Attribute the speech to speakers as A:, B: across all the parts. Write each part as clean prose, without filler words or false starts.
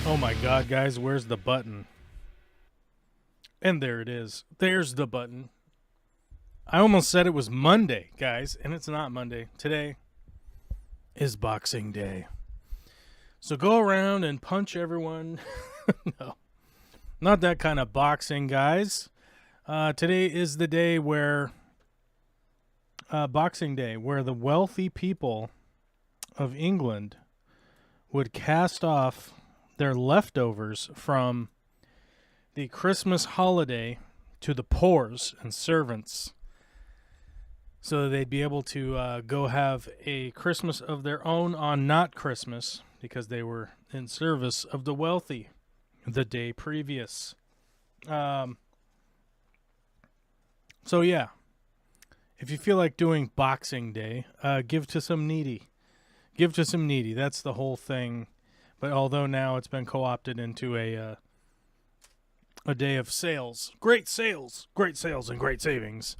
A: Oh my god, guys, where's the button? And there it is. There's the button. I almost said it was Monday, guys, and it's not Monday. Today is Boxing Day. So go around and punch everyone. No, not that kind of boxing, guys. Today is the day where, Boxing Day, where the wealthy people of England would cast off their leftovers from the Christmas holiday to the poors and servants, so that they'd be able to go have a Christmas of their own on not Christmas, because they were in service of the wealthy the day previous. So yeah, if you feel like doing Boxing Day, give to some needy. Give to some needy. That's the whole thing. But although now it's been co-opted into a day of sales, great sales, and great savings,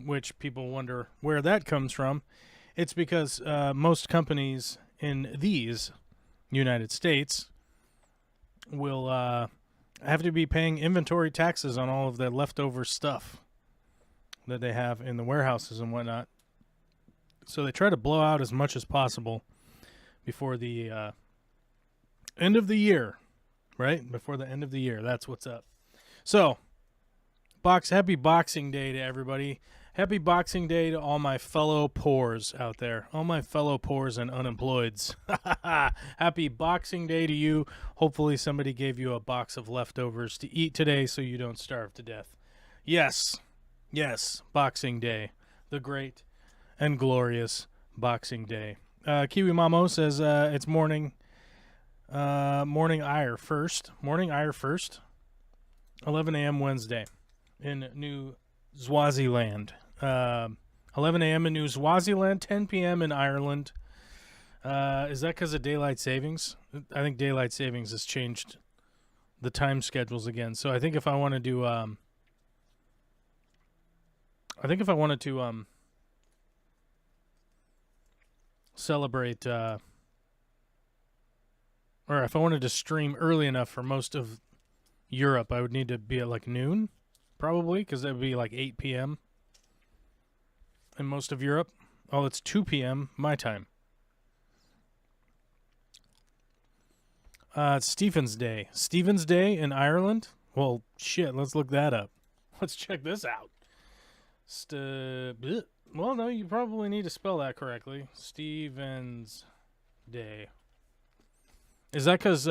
A: which people wonder where that comes from. It's because most companies in these United States will have to be paying inventory taxes on all of their leftover stuff that they have in the warehouses and whatnot. So they try to blow out as much as possible before the end of the year, right? Before the end of the year. That's what's up. So, happy Boxing Day to everybody. Happy Boxing Day to all my fellow poors out there. All my fellow poors and unemployeds. Happy Boxing Day to you. Hopefully somebody gave you a box of leftovers to eat today so you don't starve to death. Yes, Boxing Day. The great and glorious Boxing Day. Kiwi Mamo says it's morning ire first. Morning ire first. 11 a.m. Wednesday in New Swaziland. 11 a.m. in New Swaziland, 10 p.m. in Ireland. Is that because of daylight savings? I think daylight savings has changed the time schedules again. So I think if I want to do, celebrate, or if I wanted to stream early enough for most of Europe, I would need to be at like noon, probably, because that would be like 8 p.m. in most of Europe. Oh, it's 2 p.m. my time. It's Stephen's Day. Stephen's Day in Ireland? Well, shit, let's look that up. Let's check this out. Well, no, you probably need to spell that correctly. Stephen's Day. Is that because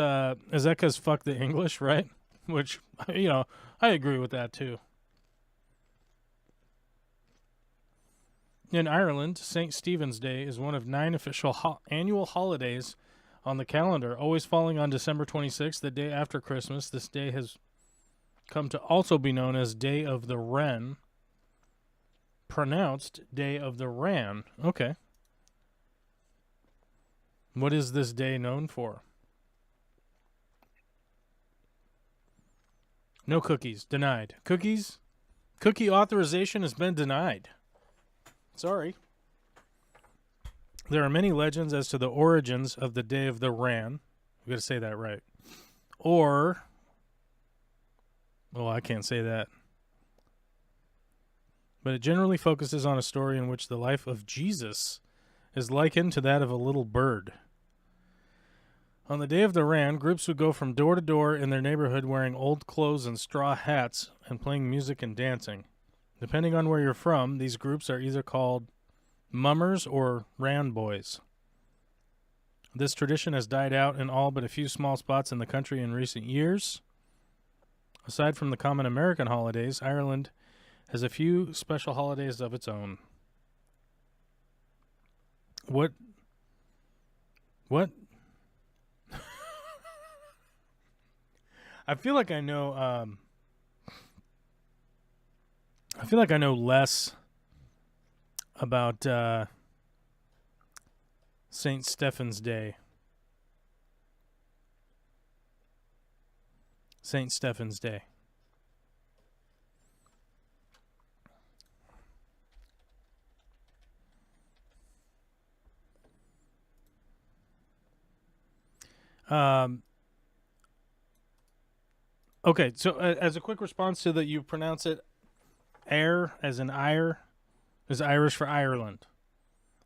A: fuck the English, right? Which, I agree with that too. In Ireland, St. Stephen's Day is one of 9 official annual holidays on the calendar, always falling on December 26th, the day after Christmas. This day has come to also be known as Day of the Wren, pronounced Day of the Ran. Okay. What is this day known for? No cookies. Denied. Cookie authorization has been denied. Sorry. There are many legends as to the origins of the Day of the Ran. I've got to say that right. I can't say that. But it generally focuses on a story in which the life of Jesus is likened to that of a little bird. On the Day of the Ran, groups would go from door to door in their neighborhood wearing old clothes and straw hats and playing music and dancing. Depending on where you're from, these groups are either called mummers or Ran boys. This tradition has died out in all but a few small spots in the country in recent years. Aside from the common American holidays, Ireland has a few special holidays of its own. What? I feel like I know I feel like I know less about St. Stephen's Day. St. Stephen's Day. Okay, so as a quick response to that, you pronounce it air as in ire, is Irish for Ireland.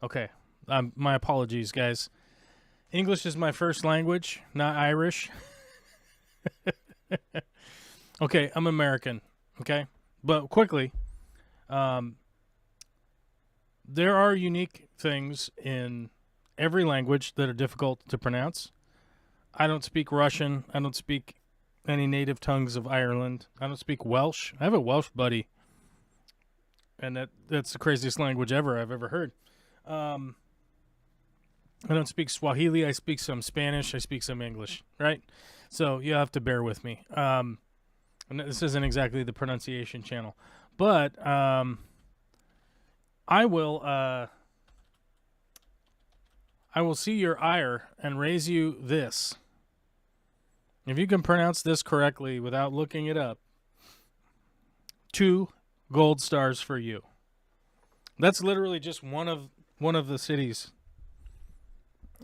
A: Okay, my apologies, guys. English is my first language, not Irish. Okay, I'm American. Okay, but quickly, there are unique things in every language that are difficult to pronounce. I don't speak Russian. I don't speak any native tongues of Ireland. I don't speak Welsh. I have a Welsh buddy, and that's the craziest language ever I've ever heard. I don't speak Swahili. I speak some Spanish. I speak some English, right? So you have to bear with me. And this isn't exactly the pronunciation channel, but I will see your ire and raise you this. If you can pronounce this correctly without looking it up, 2 gold stars for you. That's literally just one of the cities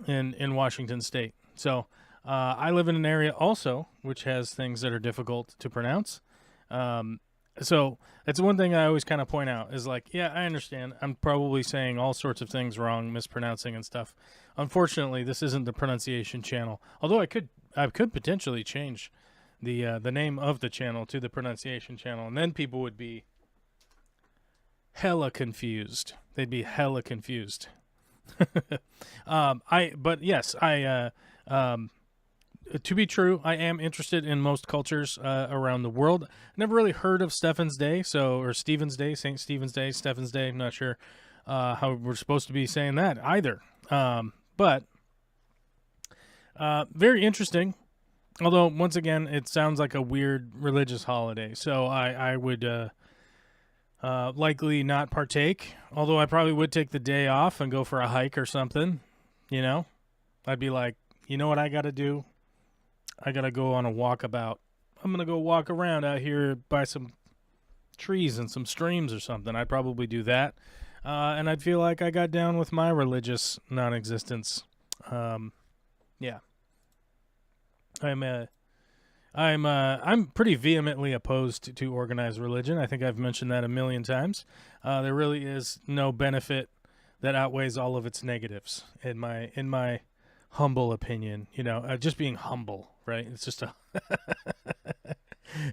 A: in Washington State. So I live in an area also which has things that are difficult to pronounce. So that's one thing I always kind of point out is like, yeah, I understand. I'm probably saying all sorts of things wrong, mispronouncing and stuff. Unfortunately, this isn't the pronunciation channel. Although I could potentially change the name of the channel to the pronunciation channel, and then people would be hella confused. They'd be hella confused. To be true, I am interested in most cultures around the world. Never really heard of Stephen's Day, or Stephen's Day, St. Stephen's Day, Stephen's Day. I'm not sure how we're supposed to be saying that either. But very interesting. Although, once again, it sounds like a weird religious holiday. So I would likely not partake. Although I probably would take the day off and go for a hike or something. You know? I'd be like, you know what I got to do? I got to go on a walkabout. I'm going to go walk around out here by some trees and some streams or something. I'd probably do that. And I'd feel like I got down with my religious non-existence. Yeah. I'm pretty vehemently opposed to organized religion. I think I've mentioned that a million times. There really is no benefit that outweighs all of its negatives in my humble opinion. Just being humble, right? It's just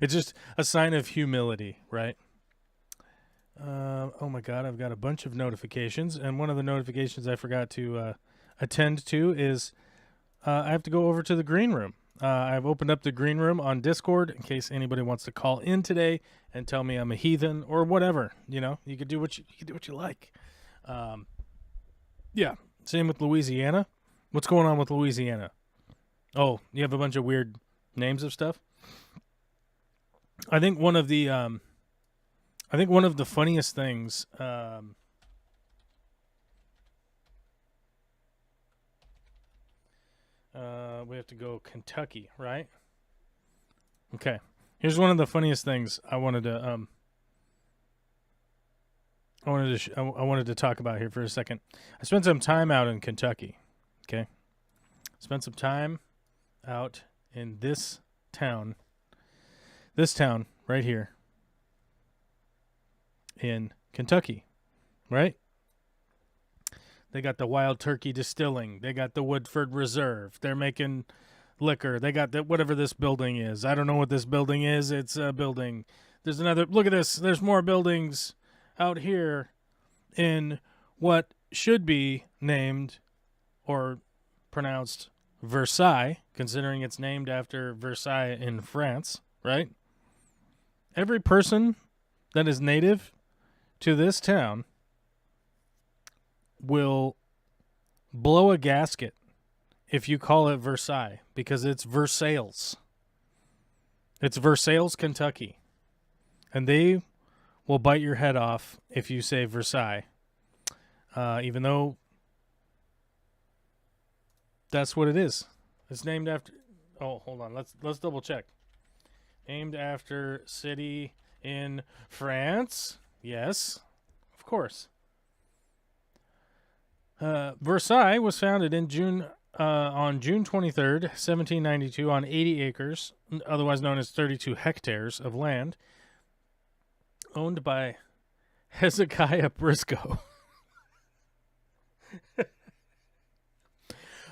A: it's just a sign of humility, right? Oh my God, I've got a bunch of notifications, and one of the notifications I forgot to attend to is I have to go over to the green room. I've opened up the green room on Discord in case anybody wants to call in today and tell me I'm a heathen or whatever. You can do what you like. Yeah. Same with Louisiana. What's going on with Louisiana? Oh, you have a bunch of weird names of stuff. I think one of the funniest things. We have to go Kentucky, right? Okay. Here's one of the funniest things I wanted to talk about here for a second. I spent some time out in Kentucky. Okay. Spent some time out in this town right here in Kentucky, right? They got the Wild Turkey Distilling. They got the Woodford Reserve. They're making liquor. They got whatever this building is. I don't know what this building is. It's a building. There's another. Look at this. There's more buildings out here in what should be named or pronounced Versailles, considering it's named after Versailles in France, right? Every person that is native to this town will blow a gasket if you call it Versailles, because it's Versailles. It's Versailles, Kentucky. And they will bite your head off if you say Versailles. Even though that's what it is. It's named after... Oh, hold on. Let's double check. Named after city in France. Yes, of course. Versailles was founded in on June 23rd, 1792, on 80 acres, otherwise known as 32 hectares of land, owned by Hezekiah Briscoe.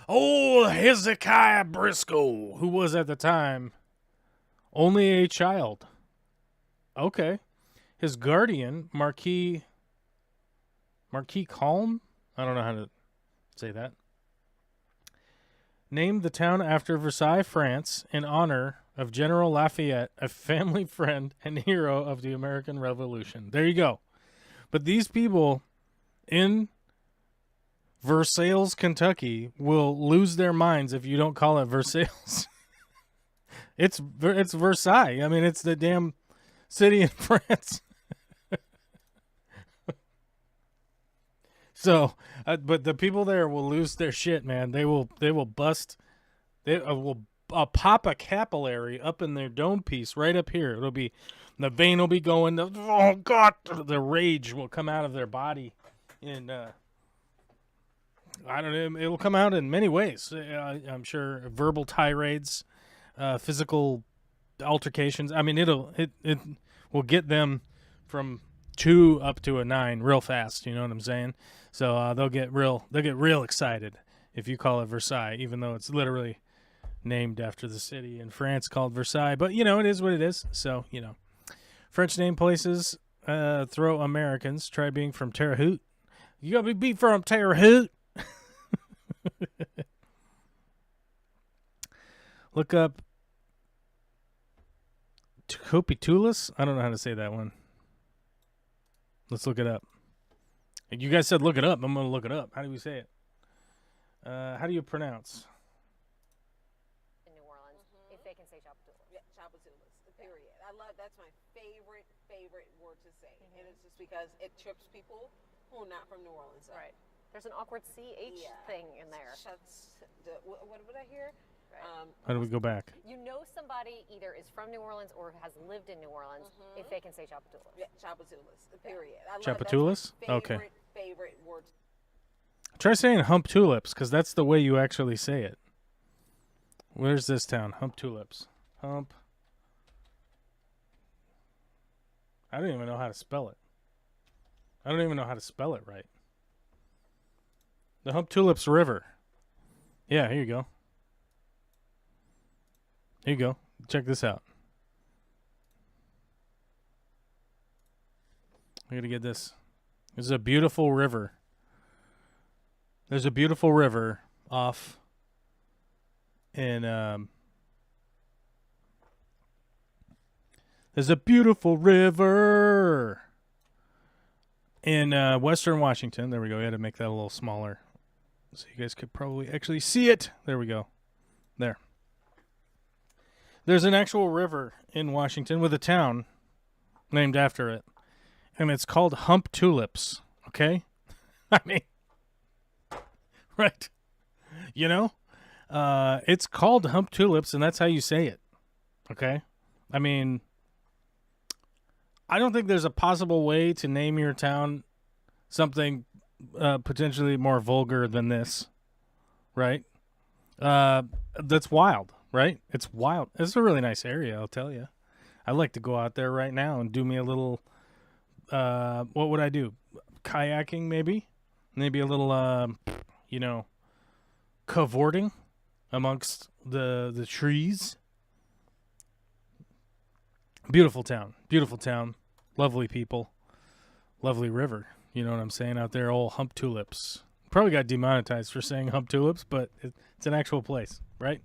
A: Oh, Hezekiah Briscoe, who was at the time only a child. Okay. His guardian, Marquis Calm, I don't know how to say that, named the town after Versailles, France, in honor of General Lafayette, a family friend and hero of the American Revolution. There you go. But these people in Versailles, Kentucky, will lose their minds if you don't call it Versailles. It's Versailles. I mean, it's the damn city in France. So, but the people there will lose their shit, man. They will bust. They will pop a capillary up in their dome piece right up here. It'll be, the vein will be going. Oh God, the rage will come out of their body, and I don't know. It'll come out in many ways. I'm sure verbal tirades, physical altercations. I mean, it will get them from 2 up to a 9 real fast. You know what I'm saying? So they'll get real excited if you call it Versailles, even though it's literally named after the city in France called Versailles. But you know, it is what it is. So you know, French name places throw Americans. Try being from Terre Haute. You gotta be from Terre Haute. Look up Tocophetulas. I don't know how to say that one. Let's look it up. You guys said look it up. I'm going to look it up. How do we say it? How do you pronounce?
B: In New Orleans, if they can say Chapatulas.
C: Yeah, Chapatulas, period. I love, that's my favorite word to say. And it's just because it trips people who are not from New Orleans.
B: Right. There's an awkward CH thing in there.
C: What did I hear?
B: Right.
A: How do we go back?
B: You know somebody either is from New Orleans or has lived in New Orleans if they can say Chapatulas.
C: Yeah, Chapatulas, period. I love,
A: Chapatulas?
C: that's my
A: Okay.
C: favorite word.
A: Try saying hump tulips, because that's the way you actually say it. Where's this town? Hump tulips. Hump. I don't even know how to spell it. I don't even know how to spell it right. The Hump Tulips River. Yeah, here you go. Here you go. Check this out. I gotta get this. There's a beautiful river. There's a beautiful river off in there's a beautiful river in Western Washington. There we go. We had to make that a little smaller so you guys could probably actually see it. There we go. There. There's an actual river in Washington with a town named after it. And it's called Hump Tulips. Okay? I mean, right. You know? It's called Hump Tulips, and that's how you say it. Okay? I mean, I don't think there's a possible way to name your town something potentially more vulgar than this. Right? That's wild. Right? It's wild. It's a really nice area, I'll tell you. I'd like to go out there right now and do me a little, what would I do? Kayaking, maybe? Maybe a little, you know, cavorting amongst the trees. Beautiful town. Beautiful town. Lovely people. Lovely river. You know what I'm saying? Out there, old Hump Tulips. Probably got demonetized for saying Hump Tulips, but it's an actual place, right?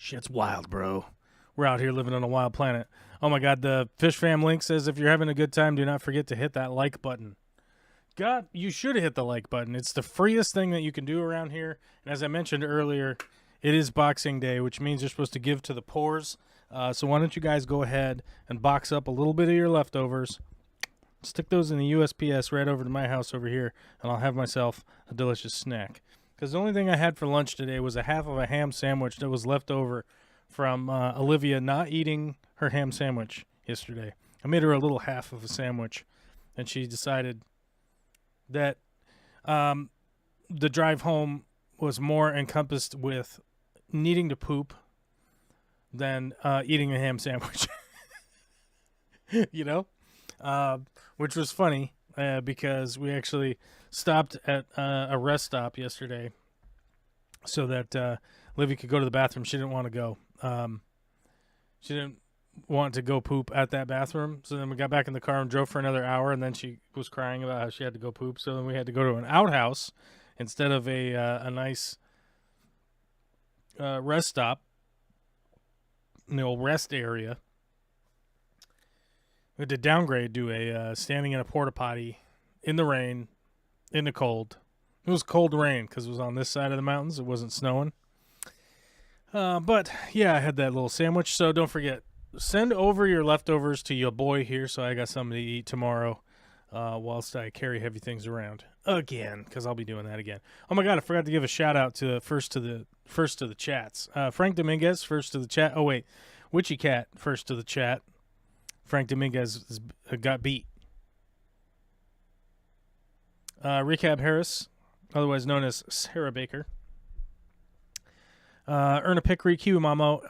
A: Shit's wild, bro. We're out here living on a wild planet. Oh my God, the Fish Fam link says if you're having a good time, do not forget to hit that like button. God, you should hit the like button. It's the freest thing that you can do around here. And as I mentioned earlier, it is Boxing Day, which means you're supposed to give to the poors. So why don't you guys go ahead and box up a little bit of your leftovers, stick those in the USPS right over to my house over here, and I'll have myself a delicious snack. Because the only thing I had for lunch today was a half of a ham sandwich that was left over from Olivia not eating her ham sandwich yesterday. I made her a little half of a sandwich, and she decided that the drive home was more encompassed with needing to poop than eating a ham sandwich. You know? Which was funny because we actually stopped at a rest stop yesterday so that Livy could go to the bathroom. She didn't want to go. She didn't want to go poop at that bathroom. So then we got back in the car and drove for another hour, and then she was crying about how she had to go poop. So then we had to go to an outhouse instead of a nice rest stop, the old rest area. We had to downgrade to a standing in a porta potty in the rain, in the cold. It was cold rain because it was on this side of the mountains. It wasn't snowing. But, yeah, I had that little sandwich. So don't forget, send over your leftovers to your boy here so I got something to eat tomorrow whilst I carry heavy things around again, because I'll be doing that again. Oh, my God, I forgot to give a shout-out to first to the chats. Frank Dominguez, first to the chat. Oh, wait, Witchy Cat, first to the chat. Frank Dominguez got beat. Recab Harris, otherwise known as Sarah Baker. Erna Pickery, Q Mamo,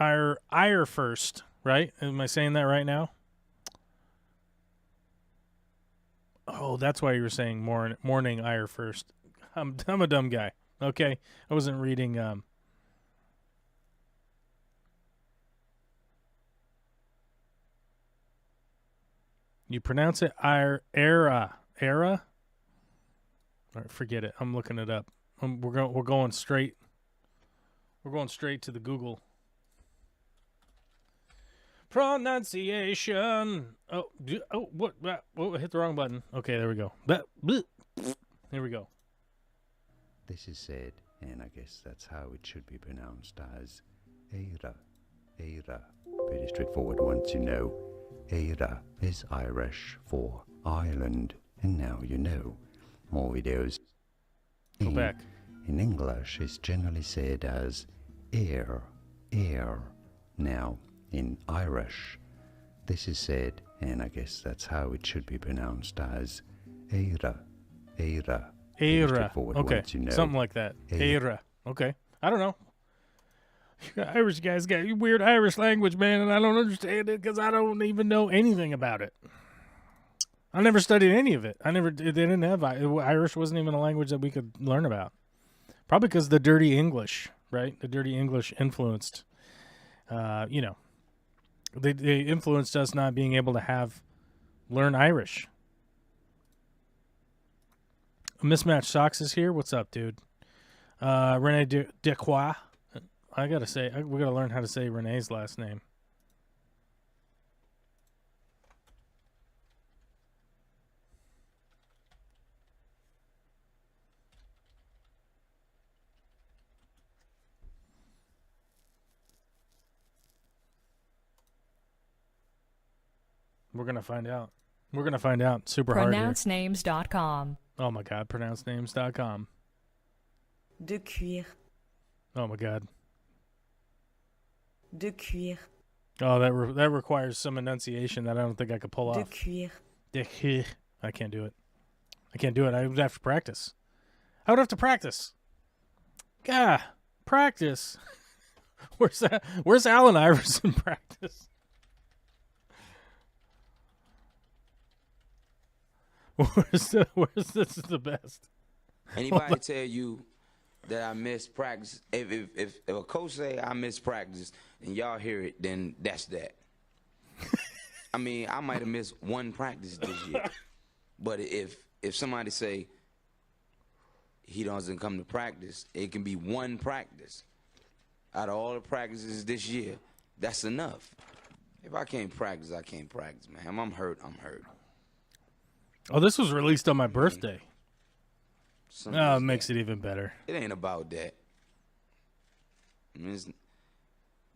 A: Ire first, right? Am I saying that right now? Oh, that's why you were saying morning Ire first. I'm a dumb guy. Okay, I wasn't reading. You pronounce it era. All right, forget it. I'm looking it up. We're going straight. We're going straight to the Google. Pronunciation. What? Hit the wrong button. Okay, there we go. Here we go.
D: This is said, and I guess that's how it should be pronounced, as Eira. Eira. Pretty straightforward one to know. Eira is Irish for Ireland, and now you know. More videos.
A: Go back.
D: In English, it's generally said as air. Now, in Irish, this is said, and I guess that's how it should be pronounced, as Eira.
A: Era.
D: Straightforward
A: Okay.
D: one to know.
A: Something like that. Era. Okay. I don't know. Irish guys got weird Irish language, man, and I don't understand it because I don't even know anything about it. I never studied any of it. They didn't have Irish. Wasn't even a language that we could learn about. Probably because the dirty English, right? The dirty English influenced, they influenced us not being able to learn Irish. Mismatched Socks is here. What's up, dude? Rene Dequois. I gotta say, we gotta learn how to say Renee's last name. We're gonna find out. We're gonna find out super hard here.
E: PronounceNames.com.
A: Oh my God, pronouncenames.com.
E: De cuir.
A: Oh my God.
E: De cuir.
A: Oh, that requires some enunciation that I don't think I could pull
E: De
A: off.
E: cuir.
A: I can't do it. I would have to practice. God, practice. Where's Allen Iverson practice? Where's this is the best?
F: Anybody tell you that I miss practice? If a coach say I miss practice and y'all hear it, then that's that. I mean, I might have missed one practice this year, but if somebody say he doesn't come to practice, it can be one practice out of all the practices this year. That's enough. If I can't practice, I can't practice, man. I'm hurt.
A: Oh, this was released on my birthday.
F: Simple
A: Oh,
F: as
A: it makes
F: that.
A: it even better.
F: It ain't about that. I mean,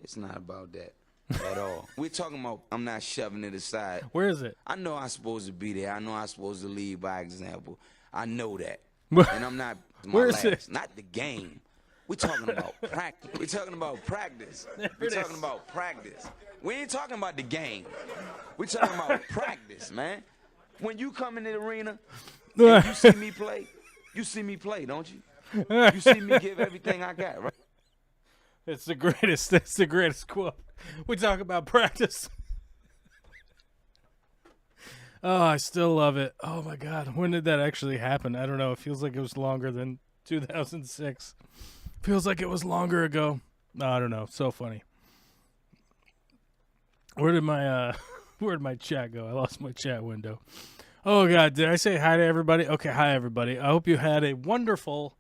F: it's not about that. at all. We're talking about I'm not shoving it aside.
A: Where is it?
F: I know I'm supposed to be there. I know I'm supposed to lead by example. I know that. And I'm not my
A: Where is
F: last.
A: it?
F: Not the game. We're talking about practice. We're talking about practice. We're
A: it
F: talking
A: is.
F: about practice. We ain't talking about the game. We're talking about practice, man. When you come in the arena and you see me play, don't you? You see me give everything I got, right?
A: It's the greatest. That's the greatest quote. We talk about practice. Oh, I still love it. Oh my God, when did that actually happen? I don't know. It feels like it was longer than 2006. Feels like it was longer ago. I don't know. So funny. Where did my chat go? I lost my chat window. Oh God, did I say hi to everybody? Okay, hi everybody. I hope you had a wonderful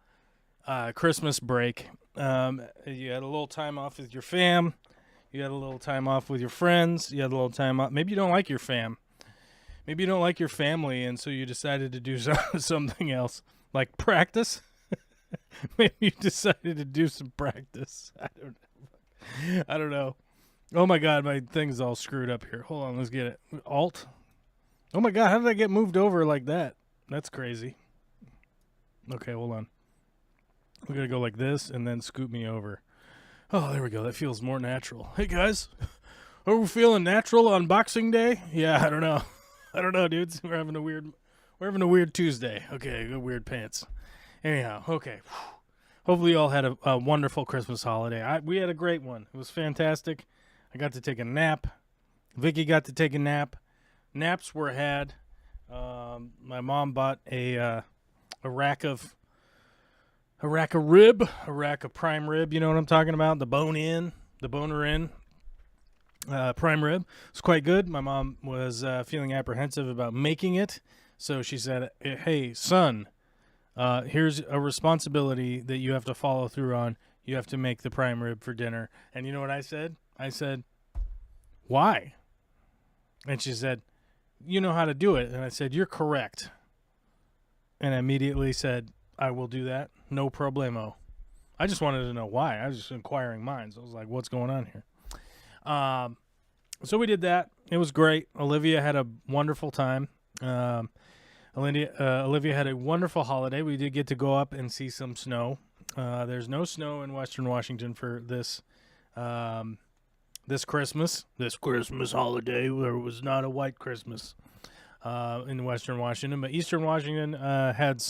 A: Christmas break. You had a little time off with your fam. You had a little time off with your friends. You had a little time off. Maybe you don't like your fam. Maybe you don't like your family, and so you decided to do something else, like practice. Maybe you decided to do some practice. I don't know. Oh my God, my thing's all screwed up here. Hold on, let's get it. Alt. Oh my God, how did I get moved over like that? That's crazy. Okay, hold on. We're going to go like this and then scoot me over. Oh, there we go. That feels more natural. Hey, guys. Are we feeling natural on Boxing Day? Yeah, I don't know. I don't know, dudes. We're having a weird Tuesday. Okay, good weird pants. Anyhow, okay. Hopefully you all had a wonderful Christmas holiday. We had a great one. It was fantastic. I got to take a nap. Vicky got to take a nap. Naps were had. My mom bought a rack of prime rib. You know what I'm talking about? The boner in prime rib. It's quite good. My mom was feeling apprehensive about making it, so she said, "Hey, son, here's a responsibility that you have to follow through on. You have to make the prime rib for dinner." And you know what I said? I said, "Why?" And she said, "You know how to do it." And I said, "You're correct." And I immediately said, "I will do that. No problemo." I just wanted to know why. I was just inquiring minds. I was like, what's going on here? So we did that. It was great. Olivia had a wonderful time. Olivia had a wonderful holiday. We did get to go up and see some snow. There's no snow in Western Washington for this Christmas. This Christmas holiday. There was not a white Christmas in Western Washington, but Eastern Washington had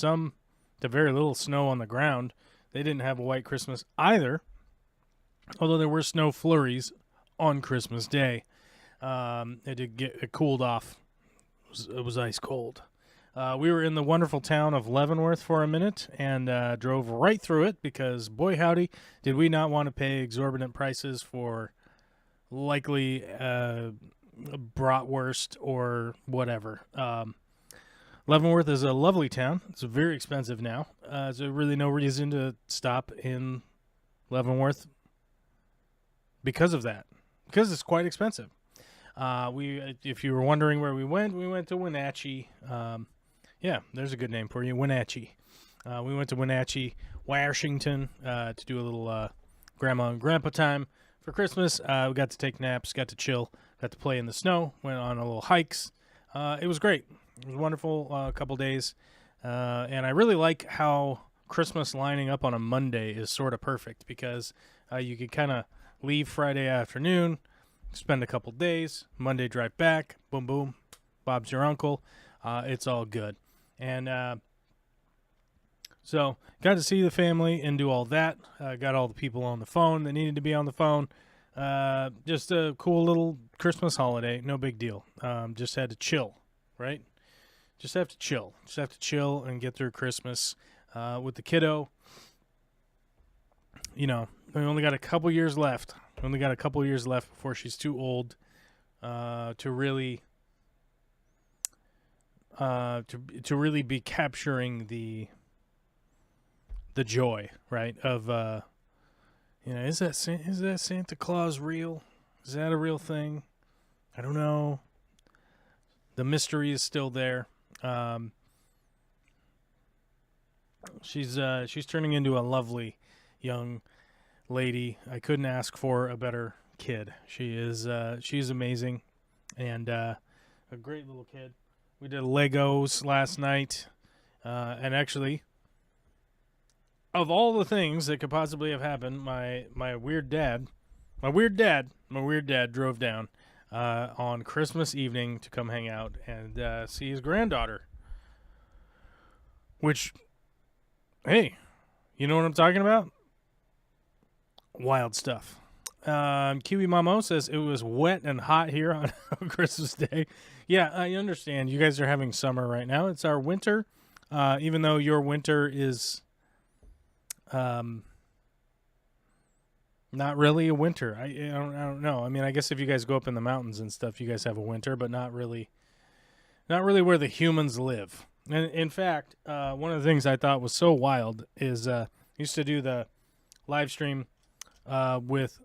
A: very little snow on the ground. They didn't have a white Christmas either, although there were snow flurries on Christmas Day. It cooled off. It was ice cold. We were in the wonderful town of Leavenworth for a minute and drove right through it because, boy howdy, did we not want to pay exorbitant prices for likely bratwurst or whatever. Leavenworth is a lovely town. It's very expensive now. There's really no reason to stop in Leavenworth because of that, because it's quite expensive. If you were wondering where we went to Wenatchee. Yeah, there's a good name for you, Wenatchee. We went to Wenatchee, Washington, to do a little grandma and grandpa time for Christmas. We got to take naps, got to chill, got to play in the snow, went on a little hikes. It was great. It was a wonderful couple days. And I really like how Christmas lining up on a Monday is sort of perfect because you could kind of leave Friday afternoon, spend a couple days, Monday drive back, boom, boom, Bob's your uncle. It's all good. And so got to see the family and do all that. Got all the people on the phone that needed to be on the phone. Just a cool little Christmas holiday. No big deal. Just had to chill, right? Just have to chill. Just have to chill and get through Christmas with the kiddo. You know, we only got a couple years left. Before she's too old to really be capturing the joy, right? Of is that Santa Claus real? Is that a real thing? I don't know. The mystery is still there. She's turning into a lovely young lady. I couldn't ask for a better kid. She's amazing, and a great little kid. We did Legos last night, and actually, of all the things that could possibly have happened, my weird dad drove down on Christmas evening to come hang out and see his granddaughter. Which, hey, you know what I'm talking about? Wild stuff. Kiwi Mamo says it was wet and hot here on Christmas Day. Yeah, I understand. You guys are having summer right now. It's our winter, even though your winter is not really a winter. I don't know. I mean, I guess if you guys go up in the mountains and stuff, you guys have a winter, but not really where the humans live. And in fact, one of the things I thought was so wild is used to do the live stream with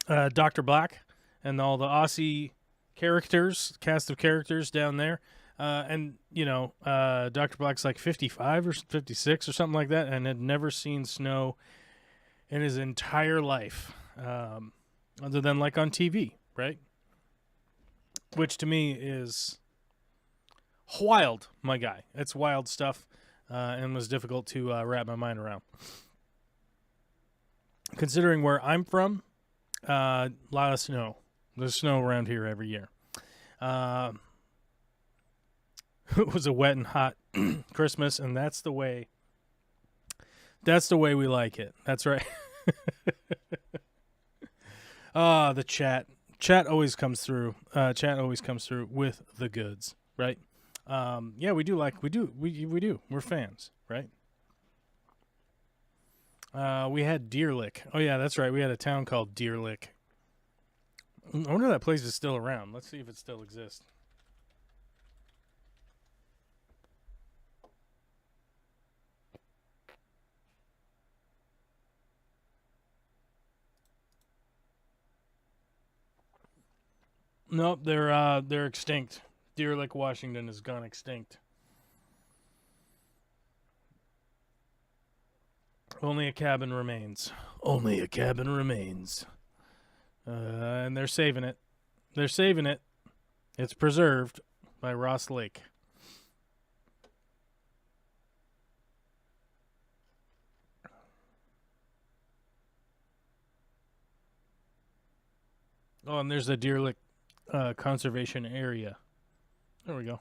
A: Dr. Black and all the Aussie cast of characters down there. And, you know, Dr. Black's like 55 or 56 or something like that and had never seen snow in his entire life, other than like on TV, right? Which to me is wild, my guy. It's wild stuff, and was difficult to wrap my mind around. Considering where I'm from, a lot of snow. There's snow around here every year. It was a wet and hot Christmas, and that's the way we like it. That's right. The chat always comes through. Chat always comes through with the goods, right? Yeah, we do. We're fans, right? We had Deer Lick. Oh yeah, that's right. We had a town called Deer Lick. I wonder if that place is still around. Let's see if it still exists. Nope, they're extinct. Deer Lick, Washington has gone extinct. Only a cabin remains. Only a cabin remains. And they're saving it. They're saving it. It's preserved by Ross Lake. Oh, and there's the Deer Lick Conservation Area. There we go.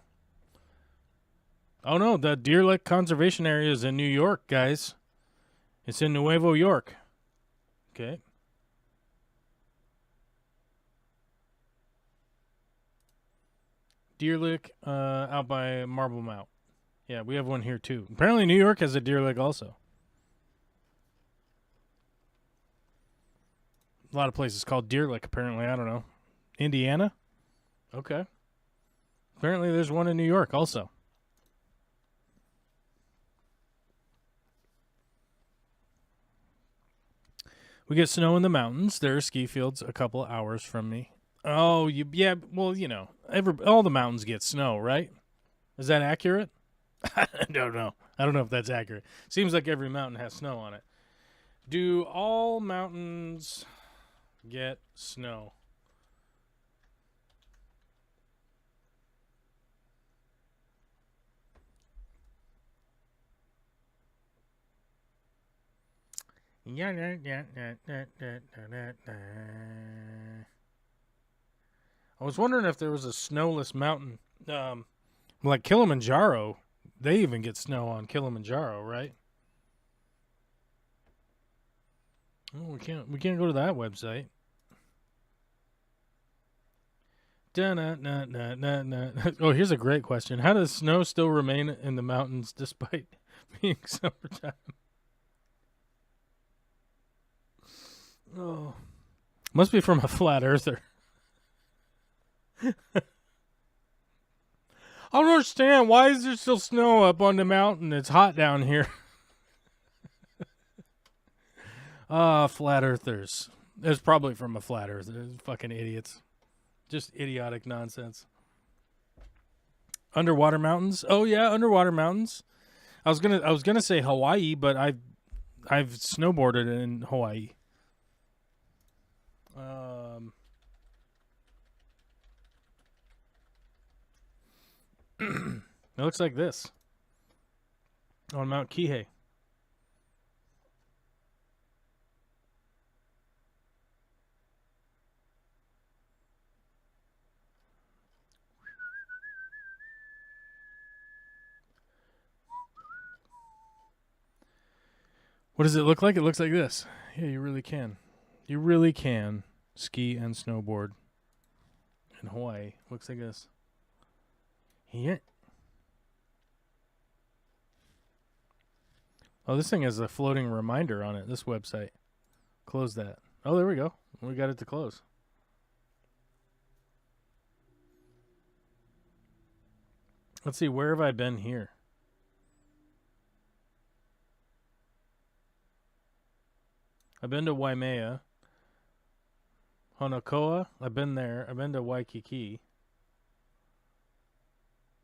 A: Oh no, the Deer Lick Conservation Area is in New York, guys. It's in Nuevo York. Okay. Deer Lick out by Marble Mount. Yeah, we have one here too. Apparently New York has a Deer Lick also. A lot of places called Deer Lick, apparently. I don't know. Indiana? Okay. Apparently there's one in New York also. We get snow in the mountains. There are ski fields a couple of hours from me. Oh, yeah, well, you know, all the mountains get snow, right? Is that accurate? I don't know. I don't know if that's accurate. Seems like every mountain has snow on it. Do all mountains get snow? I was wondering if there was a snowless mountain, like Kilimanjaro. They even get snow on Kilimanjaro, right? Oh, we can't go to that website. Oh, here's a great question. How does snow still remain in the mountains despite being summertime? Oh, must be from a flat earther. I don't understand. Why is there still snow up on the mountain? It's hot down here. Flat earthers. It's probably from a flat earther. Fucking idiots. Just idiotic nonsense. Underwater mountains? Oh yeah, underwater mountains. I was gonna say Hawaii, but I've snowboarded in Hawaii. It looks like this on Mount Kihei. What does it look like? It looks like this. Yeah, you really can. You really can ski and snowboard in Hawaii. Looks like this. Yeah. Oh, this thing has a floating reminder on it, this website. Close that. Oh, there we go. We got it to close. Let's see, where have I been here? I've been to Waimea. Honokoa, I've been there. I've been to Waikiki.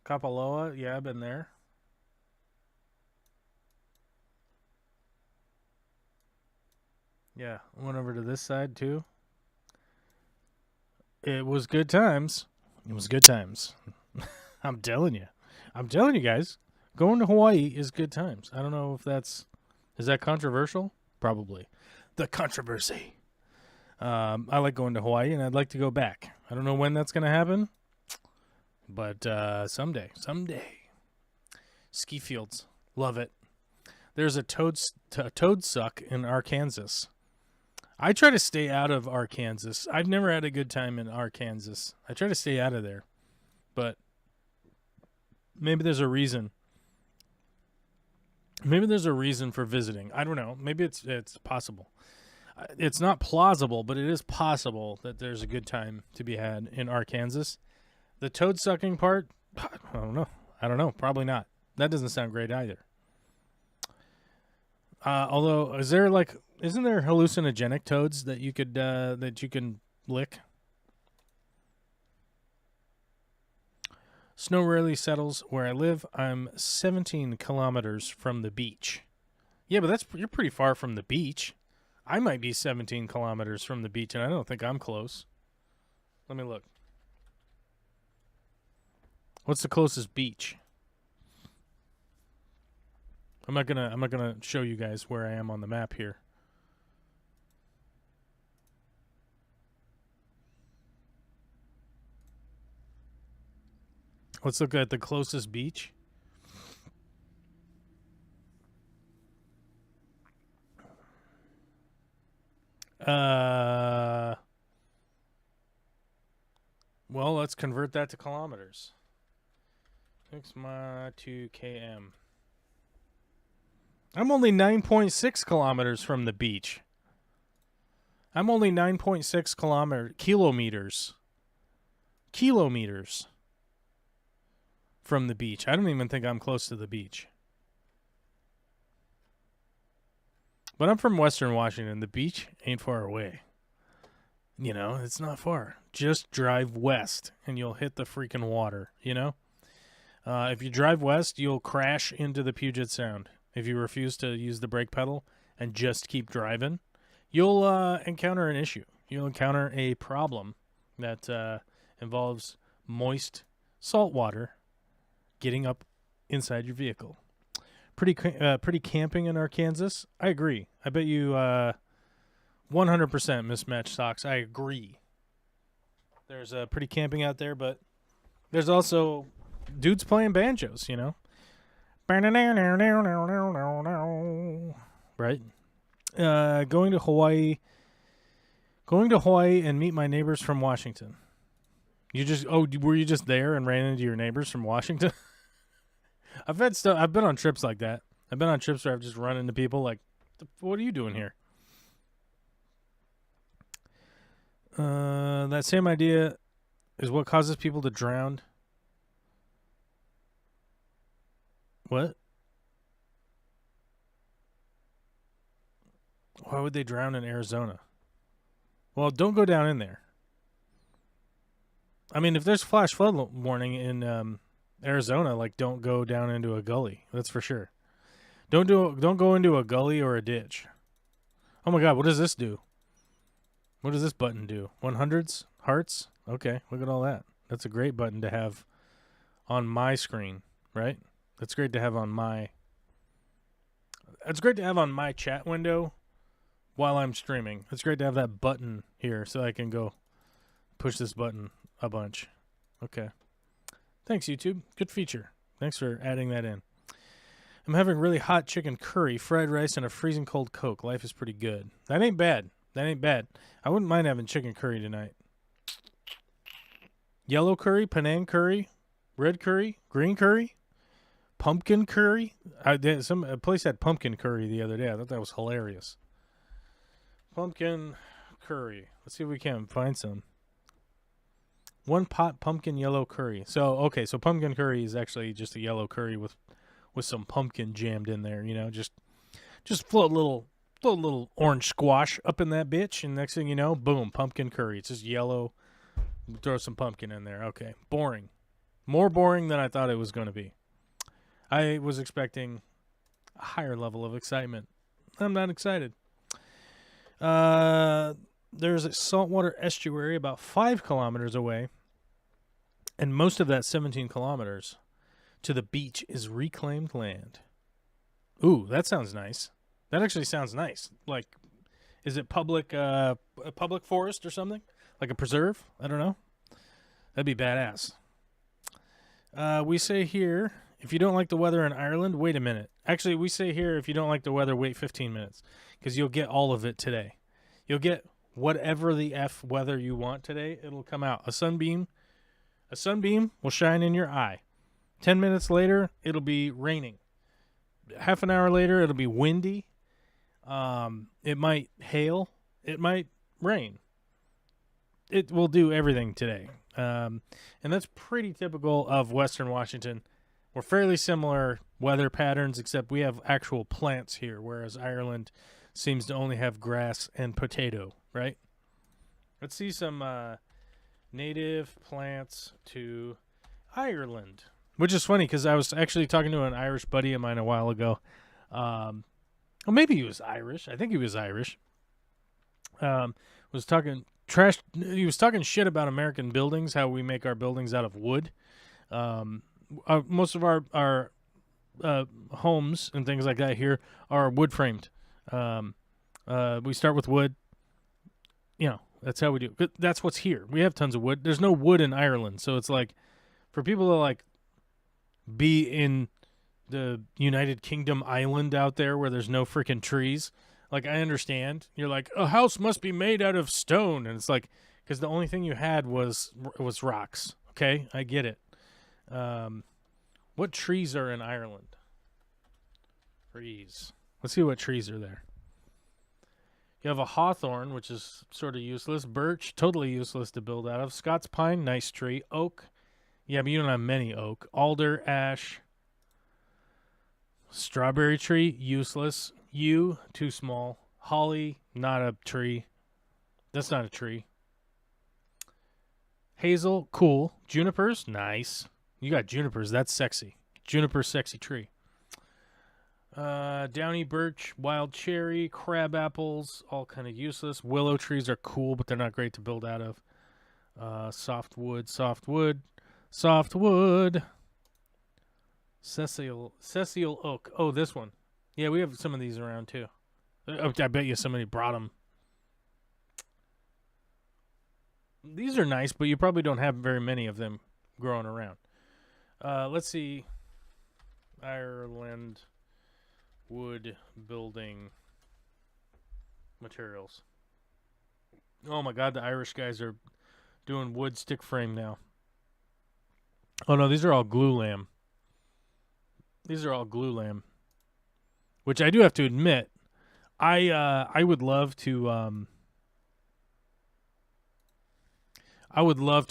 A: Kapaloa, yeah, I've been there. Yeah, went over to this side too. It was good times. It was good times. I'm telling you. I'm telling you guys. Going to Hawaii is good times. I don't know if that's... Is that controversial? Probably. The controversy. I like going to Hawaii, and I'd like to go back. I don't know when that's going to happen, but someday. Ski fields. Love it. There's a toad suck in Arkansas. I try to stay out of Arkansas. I've never had a good time in Arkansas. I try to stay out of there, but maybe there's a reason. Maybe there's a reason for visiting. I don't know. Maybe it's possible. It's not plausible, but it is possible that there's a good time to be had in Arkansas. The toad sucking part, I don't know. Probably not. That doesn't sound great either. Although, isn't there hallucinogenic toads that you could that you can lick? Snow rarely settles where I live. I'm 17 kilometers from the beach. Yeah, but you're pretty far from the beach. I might be 17 kilometers from the beach, and I don't think I'm close. Let me look. What's the closest beach? I'm not gonna show you guys where I am on the map here. Let's look at the closest beach. Well, let's convert that to kilometers. 6 mi to km. I'm only 9.6 kilometers from the beach. I'm only 9.6 kilometers from the beach. I don't even think I'm close to the beach. But I'm from Western Washington. The beach ain't far away. You know, it's not far. Just drive west and you'll hit the freaking water, you know? If you drive west, you'll crash into the Puget Sound. If you refuse to use the brake pedal and just keep driving, you'll encounter an issue. You'll encounter a problem that involves moist salt water getting up inside your vehicle. Pretty camping in Arkansas. I agree. I bet you 100% mismatched socks. I agree. There's pretty camping out there, but there's also dudes playing banjos, you know. Right? Going to Hawaii and meet my neighbors from Washington. Were you just there and ran into your neighbors from Washington? I've been on trips like that. I've been on trips where I've just run into people like, what are you doing here? That same idea is what causes people to drown. What? Why would they drown in Arizona? Well, don't go down in there. I mean, if there's flash flood warning in Arizona, like, don't go down into a gully. That's for sure. Don't go into a gully or a ditch. Oh my God, what does this do? What does this button do? 100s? Hearts? Okay, look at all that. That's a great button to have on my screen, right? That's great to have on my... It's great to have on my chat window while I'm streaming. It's great to have that button here so I can go push this button a bunch. Okay. Thanks, YouTube. Good feature. Thanks for adding that in. I'm having really hot chicken curry, fried rice, and a freezing cold Coke. Life is pretty good. That ain't bad. That ain't bad. I wouldn't mind having chicken curry tonight. Yellow curry, Penang curry, red curry, green curry, pumpkin curry. A place had pumpkin curry the other day. I thought that was hilarious. Pumpkin curry. Let's see if we can find some. One pot pumpkin yellow curry. So, okay, so pumpkin curry is actually just a yellow curry with some pumpkin jammed in there, you know, just float a little orange squash up in that bitch, and next thing you know, boom, pumpkin curry. It's just yellow. Throw some pumpkin in there. Okay, boring. More boring than I thought it was going to be. I was expecting a higher level of excitement. I'm not excited. There's a saltwater estuary about 5 kilometers away, and most of that 17 kilometers to the beach is reclaimed land. Ooh, that sounds nice. That actually sounds nice. Like, is it a public forest or something? Like a preserve? I don't know. That'd be badass. We say here, if you don't like the weather in Ireland, wait a minute. Actually, we say here, if you don't like the weather, wait 15 minutes. Because you'll get all of it today. You'll get whatever the F weather you want today. It'll come out. A sunbeam will shine in your eye. 10 minutes later, it'll be raining. Half an hour later, it'll be windy. It might hail. It might rain. It will do everything today. And that's pretty typical of Western Washington. We're fairly similar weather patterns, except we have actual plants here, whereas Ireland seems to only have grass and potato, right? Let's see some native plants to Ireland, which is funny because I was actually talking to an Irish buddy of mine a while ago. Well, maybe he was Irish. I think he was Irish. Was talking trash. He was talking shit about American buildings, how we make our buildings out of wood. Most of our homes and things like that here are wood framed. We start with wood. You know, that's how we do it. That's what's here. We have tons of wood. There's no wood in Ireland, so it's like for people to like be in the United Kingdom island out there where there's no freaking trees. Like, I understand. You're like, a house must be made out of stone. And it's like, because the only thing you had was rocks. Okay, I get it. What trees are in Ireland? Trees. Let's see what trees are there. You have a hawthorn, which is sort of useless. Birch, totally useless to build out of. Scots pine, nice tree. Oak. Yeah, but you don't have many oak. Alder, ash. Strawberry tree, useless. Yew, too small. Holly, not a tree. That's not a tree. Hazel, cool. Junipers, nice. You got junipers, that's sexy. Juniper, sexy tree. Downy birch, wild cherry, crab apples, all kind of useless. Willow trees are cool, but they're not great to build out of. Softwood. Sessile oak. Oh, this one. Yeah, we have some of these around too. I bet you somebody brought them. These are nice, but you probably don't have very many of them growing around. Let's see. Ireland wood building materials. Oh my God, the Irish guys are doing wood stick frame now. Oh no, these are all glue lamb. Which I do have to admit, I would love to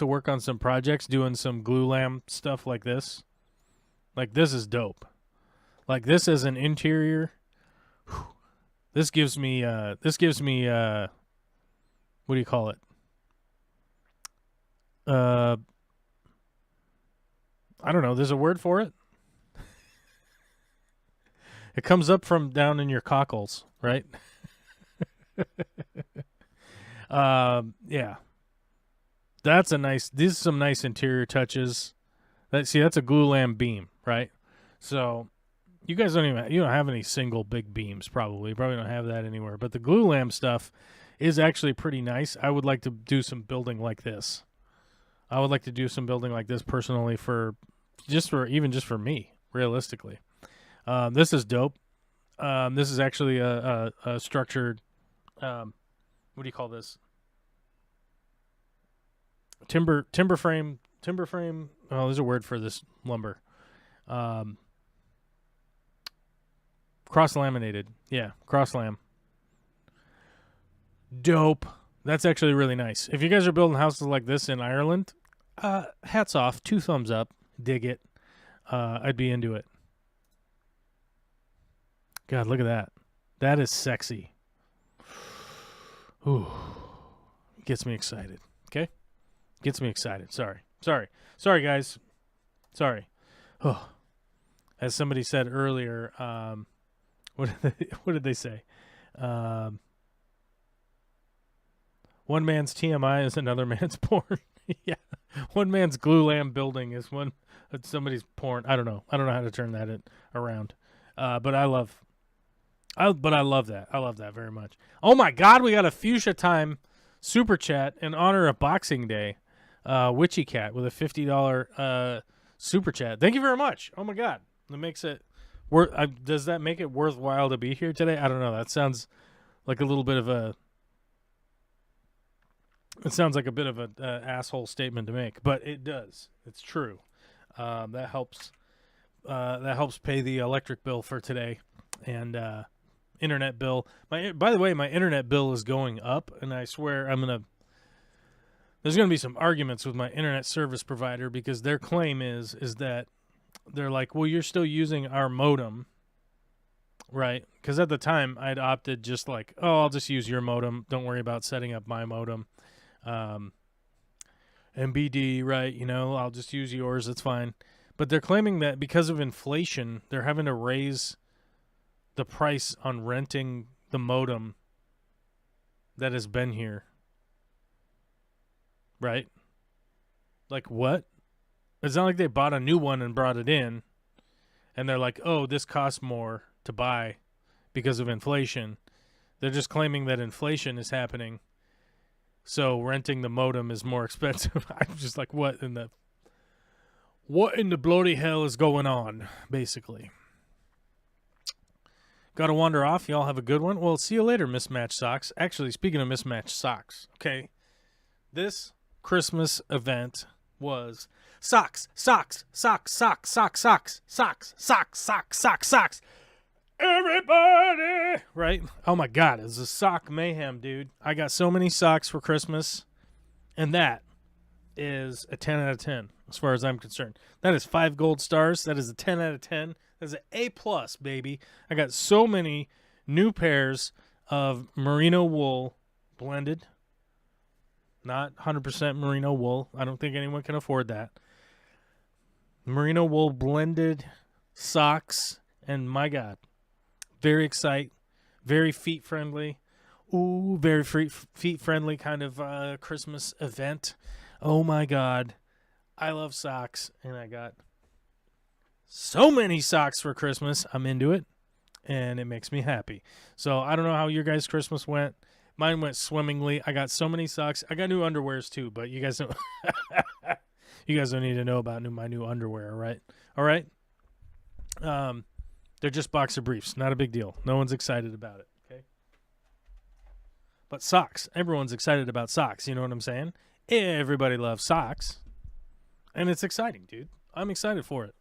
A: work on some projects doing some glue lamb stuff like this. Like, this is dope. Like, this as an interior, this gives me what do you call it? I don't know. There's a word for it. It comes up from down in your cockles, right? Yeah. That's a nice, these are some nice interior touches. That's a glulam beam, right? So you guys don't have any single big beams probably. You probably don't have that anywhere. But the glulam stuff is actually pretty nice. I would like to do some building like this. I would like to do some building like this personally just for me, realistically. This is dope. This is actually a structured, what do you call this? Timber frame. Oh, there's a word for this lumber. Cross laminated. Yeah, cross lam. Dope. That's actually really nice. If you guys are building houses like this in Ireland, hats off, 2 thumbs up, dig it. I'd be into it. God, look at that. That is sexy. Ooh. Gets me excited. Okay? Gets me excited. Sorry, guys. Sorry. Oh. As somebody said earlier, what did they say? One man's TMI is another man's porn. Yeah. One man's glulam building is somebody's porn. I don't know how to turn that around. But I love that. I love that very much. Oh my God, we got a Fuchsia Time super chat in honor of Boxing Day. Witchy Cat with a $50 super chat. Thank you very much. Oh my God, that makes it worth. Does that make it worthwhile to be here today? I don't know. That sounds like a little bit of a. It sounds like a bit of an asshole statement to make, but it does. It's true. That helps. That helps pay the electric bill for today, and internet bill. By the way, my internet bill is going up, and I swear there's gonna be some arguments with my internet service provider because their claim is that they're like, well, you're still using our modem, right? Because at the time I'd opted just like, oh, I'll just use your modem. Don't worry about setting up my modem. MBD, right? I'll just use yours. It's fine. But they're claiming that because of inflation, they're having to raise the price on renting the modem that has been here. Right? Like what? It's not like they bought a new one and brought it in and they're like, oh, this costs more to buy because of inflation. They're just claiming that inflation is happening. So renting the modem is more expensive. I'm just like, what in the bloody hell is going on, basically? Got to wander off. Y'all have a good one. Well, see you later, Mismatched Socks. Actually, speaking of Mismatched Socks, okay, this Christmas event was socks. Everybody, right? Oh my God, it's a sock mayhem, dude. I got so many socks for Christmas, and that is a 10 out of 10 as far as I'm concerned. That is 5 gold stars. That is a 10 out of 10. That's an A+, baby. I got so many new pairs of merino wool blended. Not 100% merino wool. I don't think anyone can afford that. Merino wool blended socks, and my God, very excited, very feet friendly. Ooh, very feet friendly kind of Christmas event. Oh my God, I love socks, and I got so many socks for Christmas. I'm into it, and it makes me happy. So I don't know how your guys' Christmas went. Mine went swimmingly. I got so many socks. I got new underwears too, but you guys don't. You guys don't need to know about my new underwear, right? All right. They're just boxer briefs. Not a big deal. No one's excited about it. Okay. But socks. Everyone's excited about socks. You know what I'm saying? Everybody loves socks, and it's exciting, dude. I'm excited for it.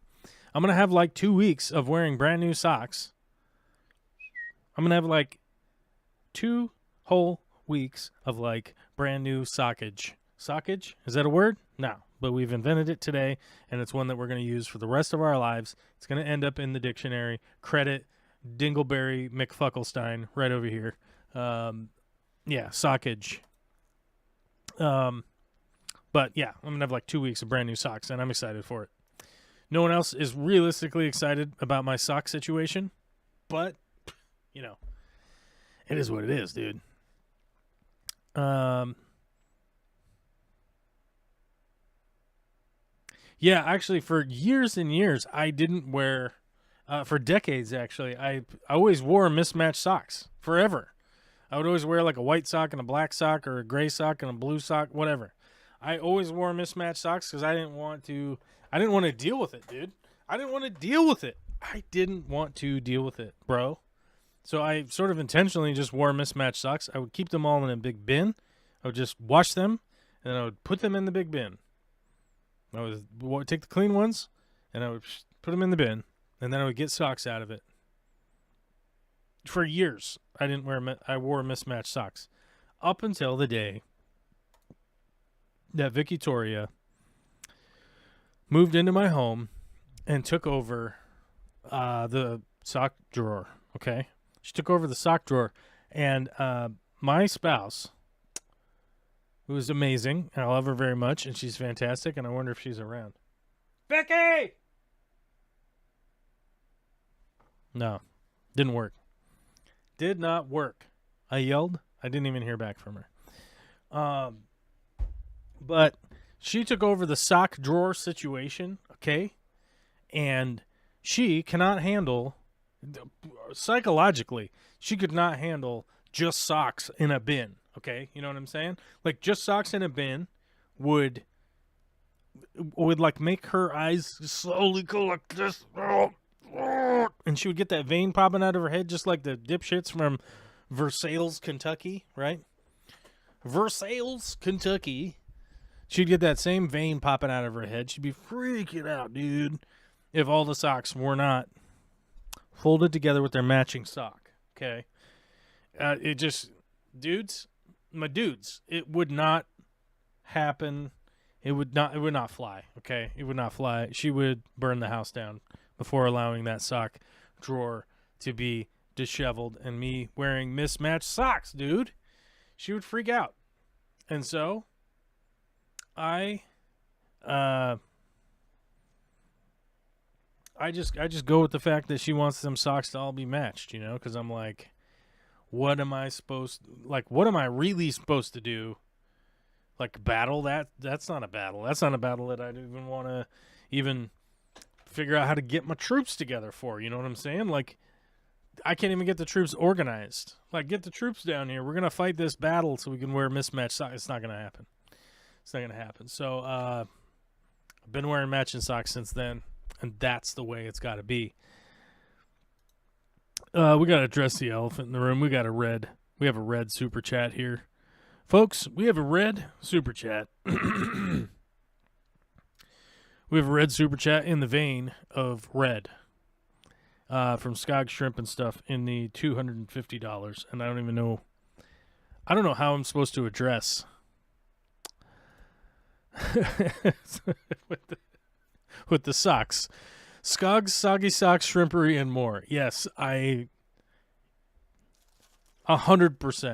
A: I'm gonna have like 2 weeks of wearing brand new socks. I'm gonna have like 2 whole weeks of like brand new sockage. Sockage? Is that a word? No, but we've invented it today, and it's one that we're going to use for the rest of our lives. It's going to end up in the dictionary. Credit Dingleberry McFuckelstein right over here. Yeah, sockage. But yeah, I'm going to have like 2 weeks of brand new socks, and I'm excited for it. No one else is realistically excited about my sock situation, but, it is what it is, dude. Yeah, actually, for years and years, I didn't wear. For decades, actually, I always wore mismatched socks forever. I would always wear like a white sock and a black sock, or a gray sock and a blue sock, whatever. I always wore mismatched socks because I didn't want to. I didn't want to deal with it, dude. I didn't want to deal with it. I didn't want to deal with it, bro. So I sort of intentionally just wore mismatched socks. I would keep them all in a big bin. I would just wash them, and I would put them in the big bin. I would take the clean ones, and I would put them in the bin, and then I would get socks out of it. For years, I wore mismatched socks, up until the day that Vicky Toria moved into my home and took over the sock drawer. Okay, she took over the sock drawer, and my spouse, who is amazing, and I love her very much, and she's fantastic, and I wonder if she's around. Vicky! No, didn't work. Did not work. I yelled. I didn't even hear back from her. But she took over the sock drawer situation, okay? And she cannot handle, psychologically, she could not handle just socks in a bin, okay? You know what I'm saying? Like, just socks in a bin would like make her eyes slowly go like this. And she would get that vein popping out of her head, just like the dipshits from Versailles, Kentucky, right? Versailles, Kentucky. She'd get that same vein popping out of her head. She'd be freaking out, dude, if all the socks were not folded together with their matching sock, okay? It just, my dudes, it would not happen. It would not fly, okay? It would not fly. She would burn the house down before allowing that sock drawer to be disheveled and me wearing mismatched socks, dude. She would freak out. And so I just go with the fact that she wants them socks to all be matched, you know, because I'm like, what am I really supposed to do? Like, battle that? That's not a battle. That's not a battle that I'd even want to even figure out how to get my troops together for. You know what I'm saying? Like, I can't even get the troops organized. Like, get the troops down here. We're going to fight this battle so we can wear mismatched socks. It's not going to happen. It's not going to happen. So, I've been wearing matching socks since then, and that's the way it's got to be. We got to address the elephant in the room. We have a red super chat here. Folks, we have a red super chat. We have a red super chat in the vein of red from Skog Shrimp and Stuff in the $250. And I don't know how I'm supposed to address with the socks. Skog's Soggy Socks, Shrimpery, and more. Yes, 100%,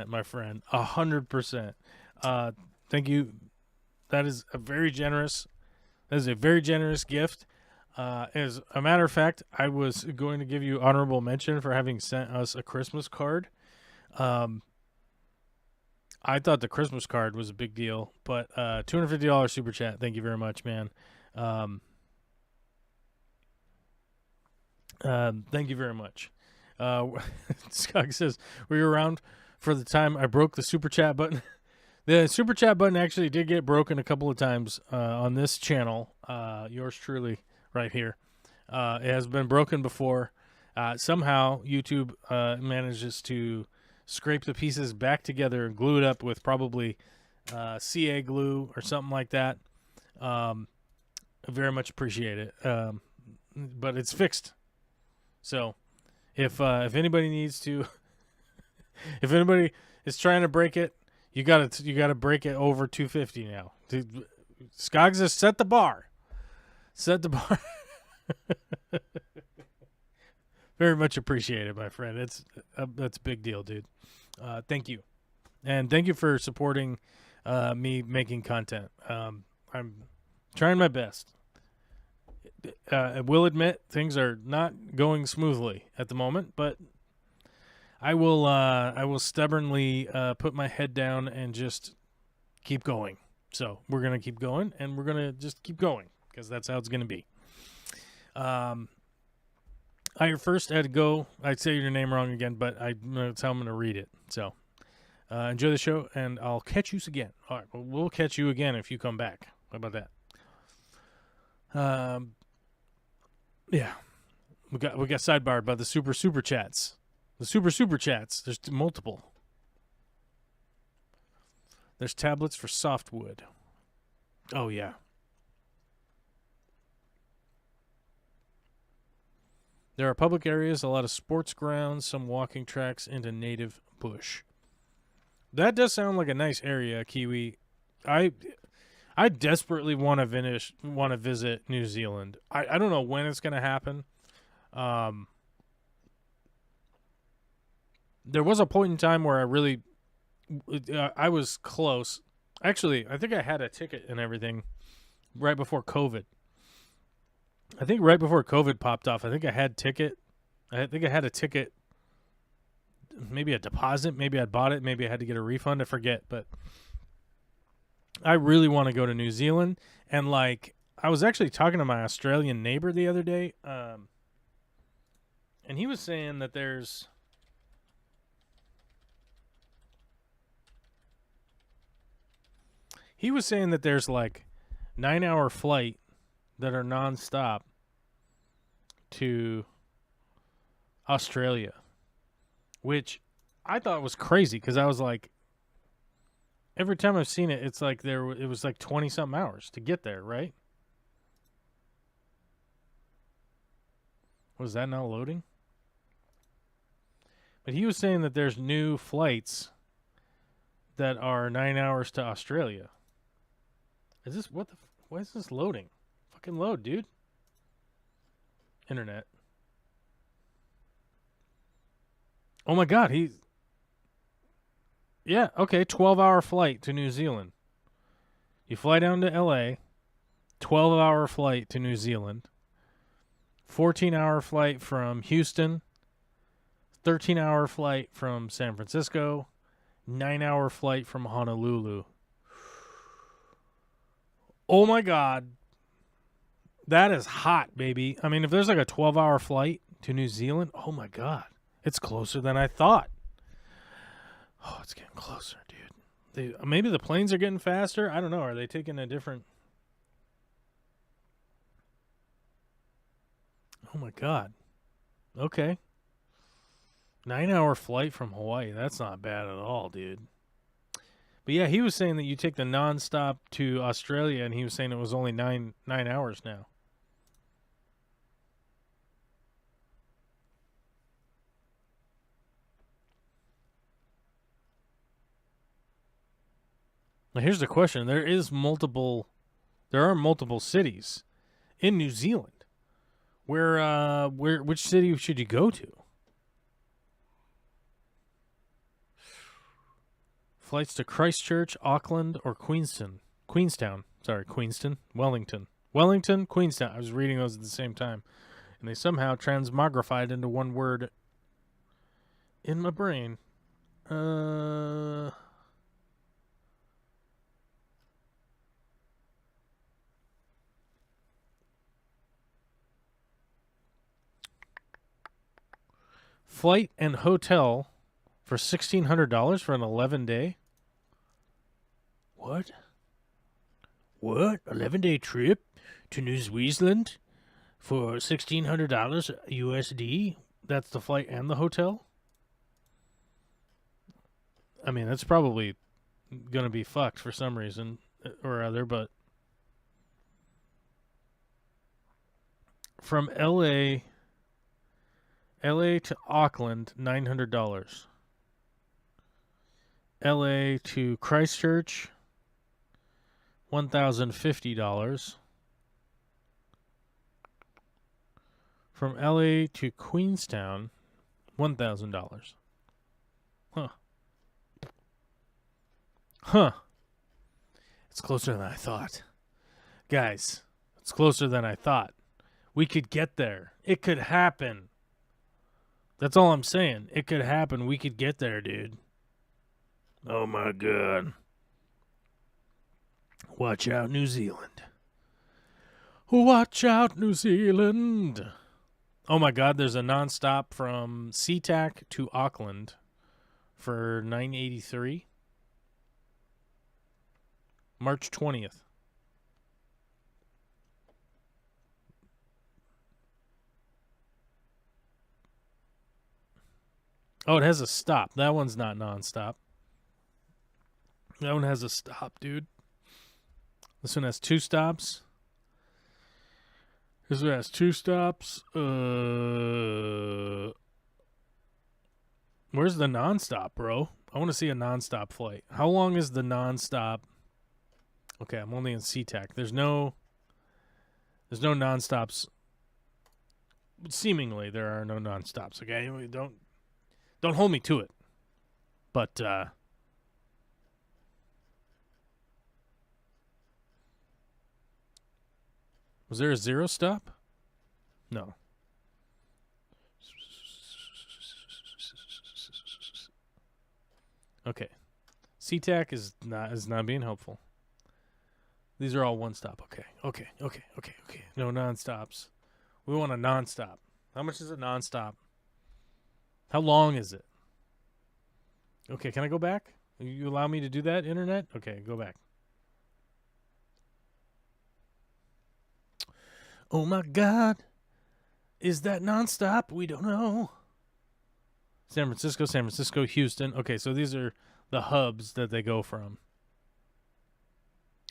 A: my friend. 100%. Thank you. That is a very generous gift. As a matter of fact, I was going to give you honorable mention for having sent us a Christmas card. I thought the Christmas card was a big deal, but $250 super chat. Thank you very much, man. Thank you very much. Scott says, were you around for the time I broke the super chat button? The super chat button actually did get broken a couple of times on this channel. Yours truly right here. It has been broken before. Somehow YouTube manages to scrape the pieces back together and glue it up with probably CA glue or something like that. I very much appreciate it. But it's fixed. So if anybody needs to, if anybody is trying to break it, you gotta break it over 250 now. Skoggs has set the bar. Very much appreciated, my friend. That's a big deal, dude. Thank you, and thank you for supporting me making content. I'm trying my best. I will admit things are not going smoothly at the moment, but I will stubbornly put my head down and just keep going. So we're gonna keep going, and we're gonna just keep going because that's how it's gonna be. I first had to go. I'd say your name wrong again, but that's how I'm gonna read it. So enjoy the show, and I'll catch you again. All right, well, we'll catch you again if you come back. How about that? Yeah, we got sidebarred by the super chats. The super chats. There's multiple. There's tablets for softwood. Oh yeah. There are public areas, a lot of sports grounds, some walking tracks, and a native bush. That does sound like a nice area, Kiwi. I desperately want to visit New Zealand. I don't know when it's going to happen. There was a point in time where I was close. Actually, I think I had a ticket and everything right before COVID. I think right before COVID popped off, I think I had a ticket. Maybe a deposit. Maybe I bought it. Maybe I had to get a refund. I forget. But I really want to go to New Zealand. And, like, I was actually talking to my Australian neighbor the other day. And he was saying that there's... He was saying that there's, like, 9-hour flight that are nonstop to Australia, which I thought was crazy because I was like, every time I've seen it, it's like it was like 20-something hours to get there, right? Was that not loading? But he was saying that there's new flights that are 9 hours to Australia. Is this why is this loading? Fucking load, dude. Internet. Oh my god, yeah, okay, 12-hour flight to New Zealand. You fly down to LA, 12-hour flight to New Zealand, 14-hour flight from Houston, 13-hour flight from San Francisco, 9-hour flight from Honolulu. Oh my god. That is hot, baby. I mean, if there's like a 12-hour flight to New Zealand, oh my god. It's closer than I thought. Oh, it's getting closer, dude. Maybe the planes are getting faster. I don't know. Are they taking a different... Oh my god. Okay. 9-hour flight from Hawaii. That's not bad at all, dude. But yeah, he was saying that you take the nonstop to Australia, and he was saying it was only nine hours now. Now here's the question: there are multiple cities in New Zealand. Which city should you go to? Flights to Christchurch, Auckland, or Queenstown. Wellington. Wellington, Queenstown. I was reading those at the same time, and they somehow transmogrified into one word in my brain. Flight and hotel for $1,600 for an 11-day. What? 11-day trip to New Zealand for $1,600 USD? That's the flight and the hotel? I mean, that's probably going to be fucked for some reason or other, but from LA to Auckland, $900. LA to Christchurch, $1,050. From LA to Queenstown, $1,000. Huh. It's closer than I thought. Guys, it's closer than I thought. We could get there. It could happen. That's all I'm saying. It could happen. We could get there, dude. Oh, my God. Watch out, New Zealand. Watch out, New Zealand. Oh, my God. There's a nonstop from SeaTac to Auckland for $9.83. March 20th. Oh, it has a stop. That one's not nonstop. That one has a stop, dude. This one has 2 stops. This one has 2 stops. Where's the nonstop, bro? I want to see a nonstop flight. How long is the nonstop? Okay, I'm only in SeaTac. There's no nonstops. Seemingly, there are no nonstops. Okay, anyway, don't hold me to it. But was there a 0 stop? No. Okay. SeaTac is not being helpful. These are all 1 stop. Okay. No nonstops. We want a nonstop. How much is a nonstop? How long is it? Okay, can I go back? You allow me to do that, internet? Okay, go back. Oh my God. Is that nonstop? We don't know. San Francisco, Houston. Okay, so these are the hubs that they go from.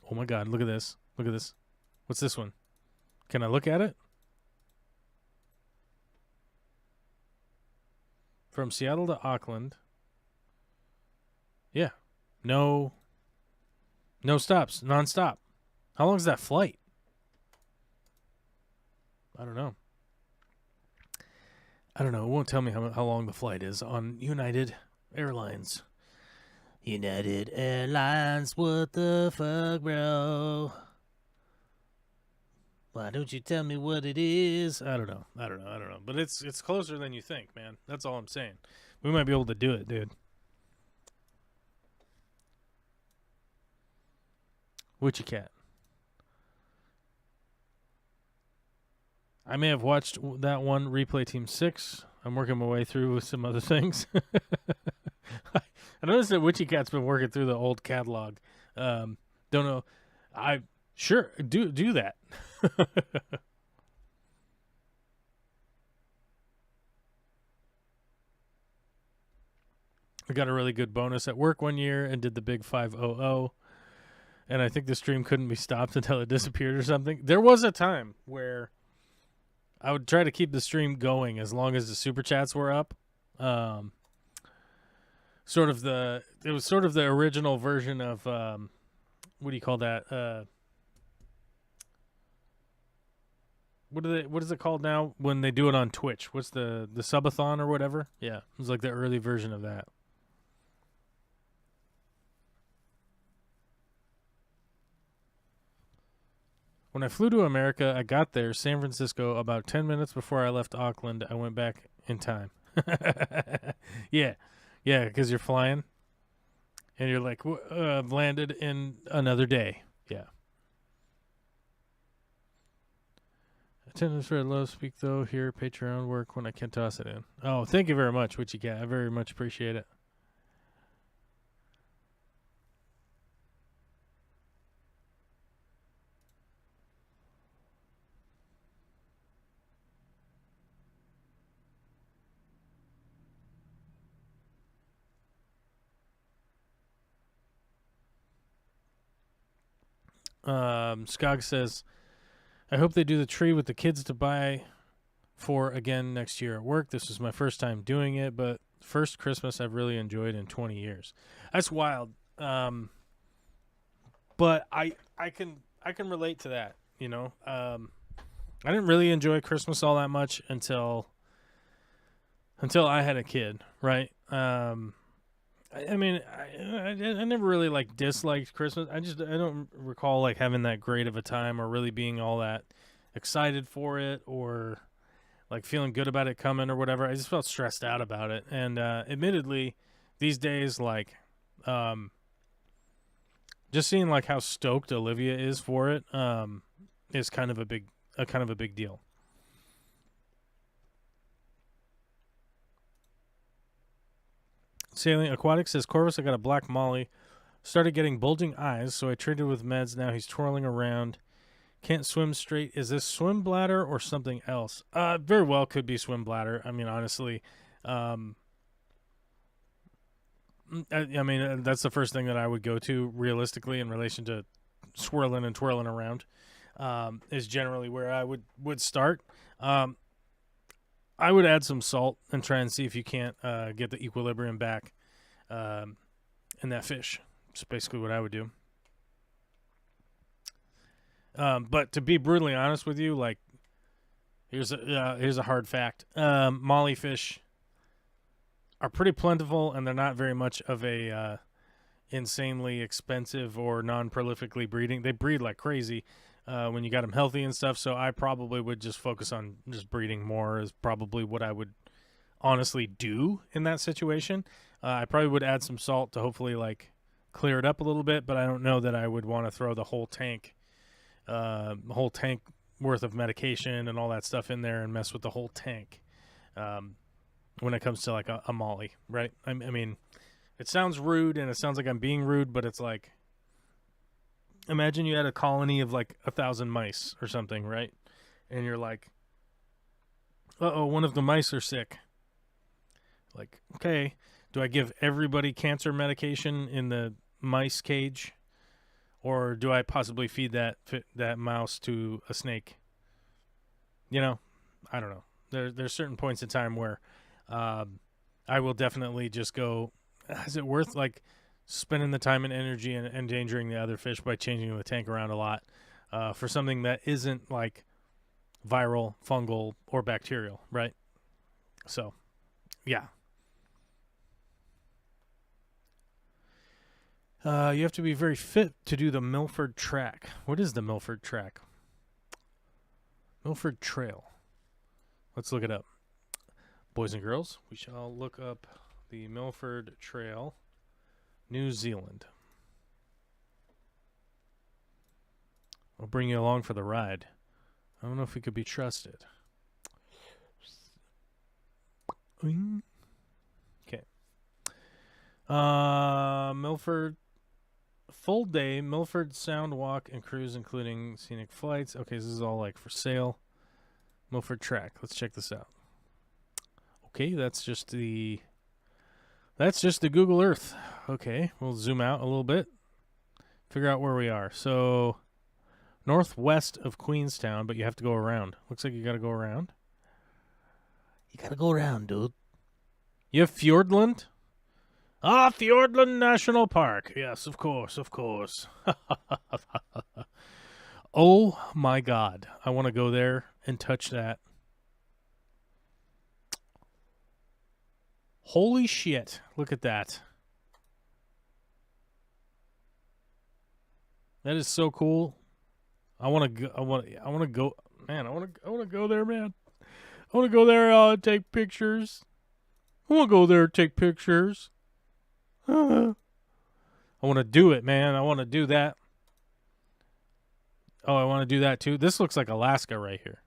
A: Oh my God, look at this. Look at this. What's this one? Can I look at it? From Seattle to Auckland. Yeah. No stops. Non-stop. How long is that flight? I don't know. It won't tell me how long the flight is on United Airlines. United Airlines, what the fuck, bro? Why don't you tell me what it is? I don't know. But it's closer than you think, man. That's all I'm saying. We might be able to do it, dude. Witchy Cat. I may have watched that one, Replay Team 6. I'm working my way through with some other things. I noticed that Witchy Cat's been working through the old catalog. Don't know. Sure, do that. I got a really good bonus at work one year and did the big 500. And I think the stream couldn't be stopped until it disappeared or something. There was a time where I would try to keep the stream going as long as the super chats were up. It was sort of the original version of what do you call that? What is it called now when they do it on Twitch? What's the subathon or whatever? Yeah, it was like the early version of that. When I flew to America, I got there, San Francisco, about 10 minutes before I left Auckland. I went back in time. Yeah, because you're flying, and you're like, landed in another day. Yeah. Attendance for low speak, though. Here, Patreon work when I can toss it in. Oh, thank you very much, Witchy Cat. I very much appreciate it. Skog says, I hope they do the tree with the kids to buy for again next year at work. This was my first time doing it, but first Christmas I've really enjoyed in 20 years. That's wild. But I can relate to that, you know. I didn't really enjoy Christmas all that much until I had a kid, right? I mean, I never really like disliked Christmas. I don't recall like having that great of a time or really being all that excited for it or like feeling good about it coming or whatever. I just felt stressed out about it. And admittedly, these days, like, just seeing like how stoked Olivia is for it is kind of a big deal. Sailing Aquatic says, Corvus, I got a black molly. Started getting bulging eyes, so I treated with meds. Now he's twirling around. Can't swim straight. Is this swim bladder or something else? Very well could be swim bladder. I mean, honestly, I mean, that's the first thing that I would go to realistically in relation to swirling and twirling around, is generally where I would start. I would add some salt and try and see if you can't get the equilibrium back in that fish. That's basically what I would do. But to be brutally honest with you, like, here's a hard fact. Molly fish are pretty plentiful, and they're not very much of a insanely expensive or non-prolifically breeding. They breed like crazy when you got them healthy and stuff, so I probably would just focus on just breeding more is probably what I would honestly do in that situation. I probably would add some salt to hopefully, like, clear it up a little bit, but I don't know that I would want to throw the whole tank worth of medication and all that stuff in there and mess with the whole tank when it comes to like a molly, right? I mean, it sounds rude and it sounds like I'm being rude, but it's like, imagine you had a colony of like 1,000 mice or something, right? And you're like, uh-oh, one of the mice are sick. Like, okay, do I give everybody cancer medication in the mice cage? Or do I possibly feed that mouse to a snake? You know, I don't know. There's certain points in time where I will definitely just go, is it worth like spending the time and energy and endangering the other fish by changing the tank around a lot for something that isn't like viral, fungal, or bacterial, right? So, yeah. You have to be very fit to do the Milford Track. What is the Milford Track? Milford Trail. Let's look it up. Boys and girls, we shall look up the Milford Trail, New Zealand. I'll bring you along for the ride. I don't know if we could be trusted. Okay. Milford. Full day, Milford Sound Walk and Cruise, including scenic flights. Okay, this is all like for sale. Milford Track. Let's check this out. Okay, that's just the Google Earth. Okay, we'll zoom out a little bit. Figure out where we are. So, northwest of Queenstown, but you have to go around. Looks like you got to go around. You got to go around, dude. You have Fiordland? Ah, Fiordland National Park. Yes, of course, of course. Oh, my God. I want to go there and touch that. Holy shit. Look at that. That is so cool. I want to go. Man, I want to go there, man. I want to go there and take pictures. I want to go there and take pictures. I want to do it, man. I want to do that. Oh, I want to do that too. This looks like Alaska right here.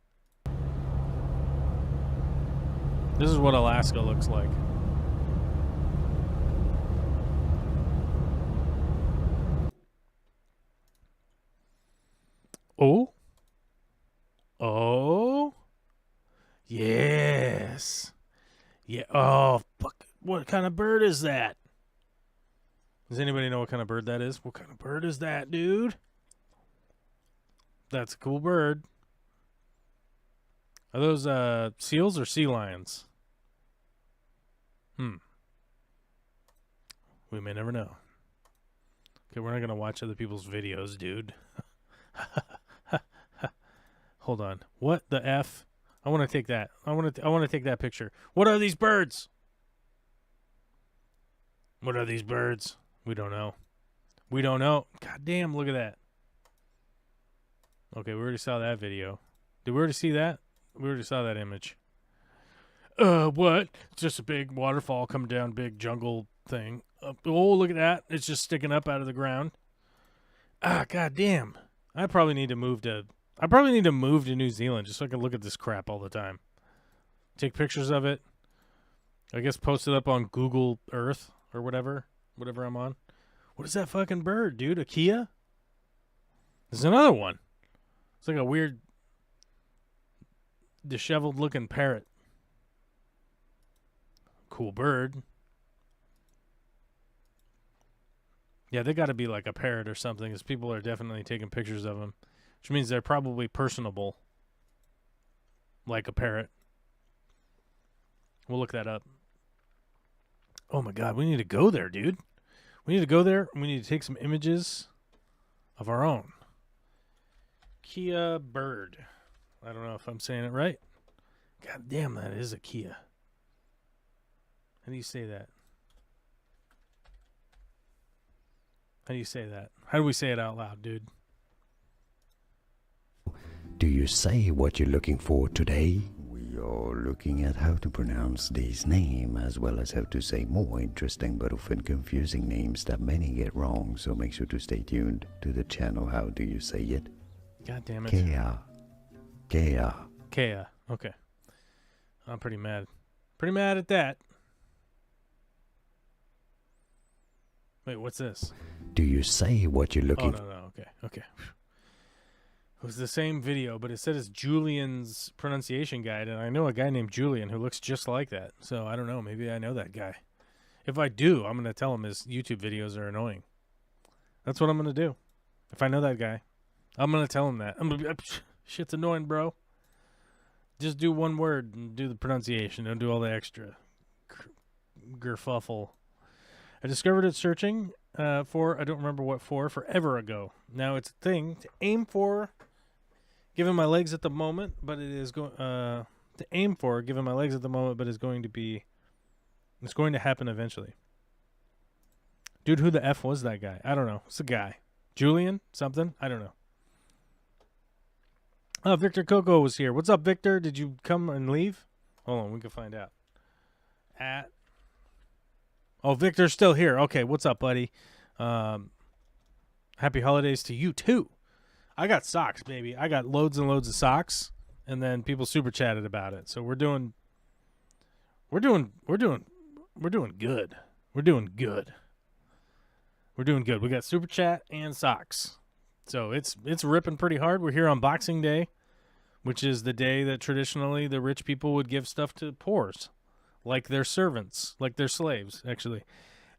A: This is what Alaska looks like. Oh. Oh. Yes. Yeah. Oh, fuck. What kind of bird is that? Does anybody know what kind of bird that is? What kind of bird is that, dude? That's a cool bird. Are those seals or sea lions? We may never know. Okay, we're not going to watch other people's videos, dude. Hold on. What the F? I want to take that. I want to take that picture. What are these birds? What are these birds? We don't know. We don't know. God damn, look at that. Okay, we already saw that video. Did we already see that? We already saw that image. What? It's just a big waterfall coming down, big jungle thing. Oh, look at that. It's just sticking up out of the ground. Ah, goddamn. I probably need to move to New Zealand just so I can look at this crap all the time. Take pictures of it. I guess post it up on Google Earth or whatever I'm on. What is that fucking bird, dude? A Kia? There's another one. It's like a weird disheveled looking parrot. Cool bird. Yeah, they got to be like a parrot or something, because people are definitely taking pictures of them, which means they're probably personable, like a parrot. We'll look that up. Oh my God, we need to go there, dude. We need to go there, and we need to take some images of our own. Kia bird. I don't know if I'm saying it right. God damn, that is a Kia. How do you say that? How do you say that? How do we say it out loud, dude?
D: Do you say what you're looking for today? We are looking at how to pronounce this name, as well as how to say more interesting but often confusing names that many get wrong, so make sure to stay tuned to the channel. How do you say it?
A: God damn it.
D: Kea. Kea.
A: Kea. Okay. I'm pretty mad. Pretty mad at that. Wait, what's this?
D: Do you say what you're
A: Oh,
D: looking
A: no. Okay. It was the same video, but it said it's Julian's pronunciation guide, and I know a guy named Julian who looks just like that. So I don't know. Maybe I know that guy. If I do, I'm going to tell him his YouTube videos are annoying. That's what I'm going to do. If I know that guy, I'm going to tell him that. I'm going to be, shit's annoying, bro. Just do one word and do the pronunciation. Don't do all the extra gerfuffle. I discovered it searching for, I don't remember what for, forever ago. Now it's a thing to aim for, given my legs at the moment, but it is going to aim for, given my legs at the moment, but it's going to happen eventually. Dude, who the F was that guy? I don't know. It's a guy. Julian? Something? I don't know. Oh, Victor Coco was here. What's up, Victor? Did you come and leave? Hold on, we can find out. Oh, Victor's still here. Okay, what's up, buddy? Happy holidays to you too. I got socks, baby. I got loads and loads of socks, and then people super chatted about it. So we're doing good. We're doing good. We got super chat and socks. So it's ripping pretty hard. We're here on Boxing Day, which is the day that traditionally the rich people would give stuff to poors, like their servants, like their slaves, actually.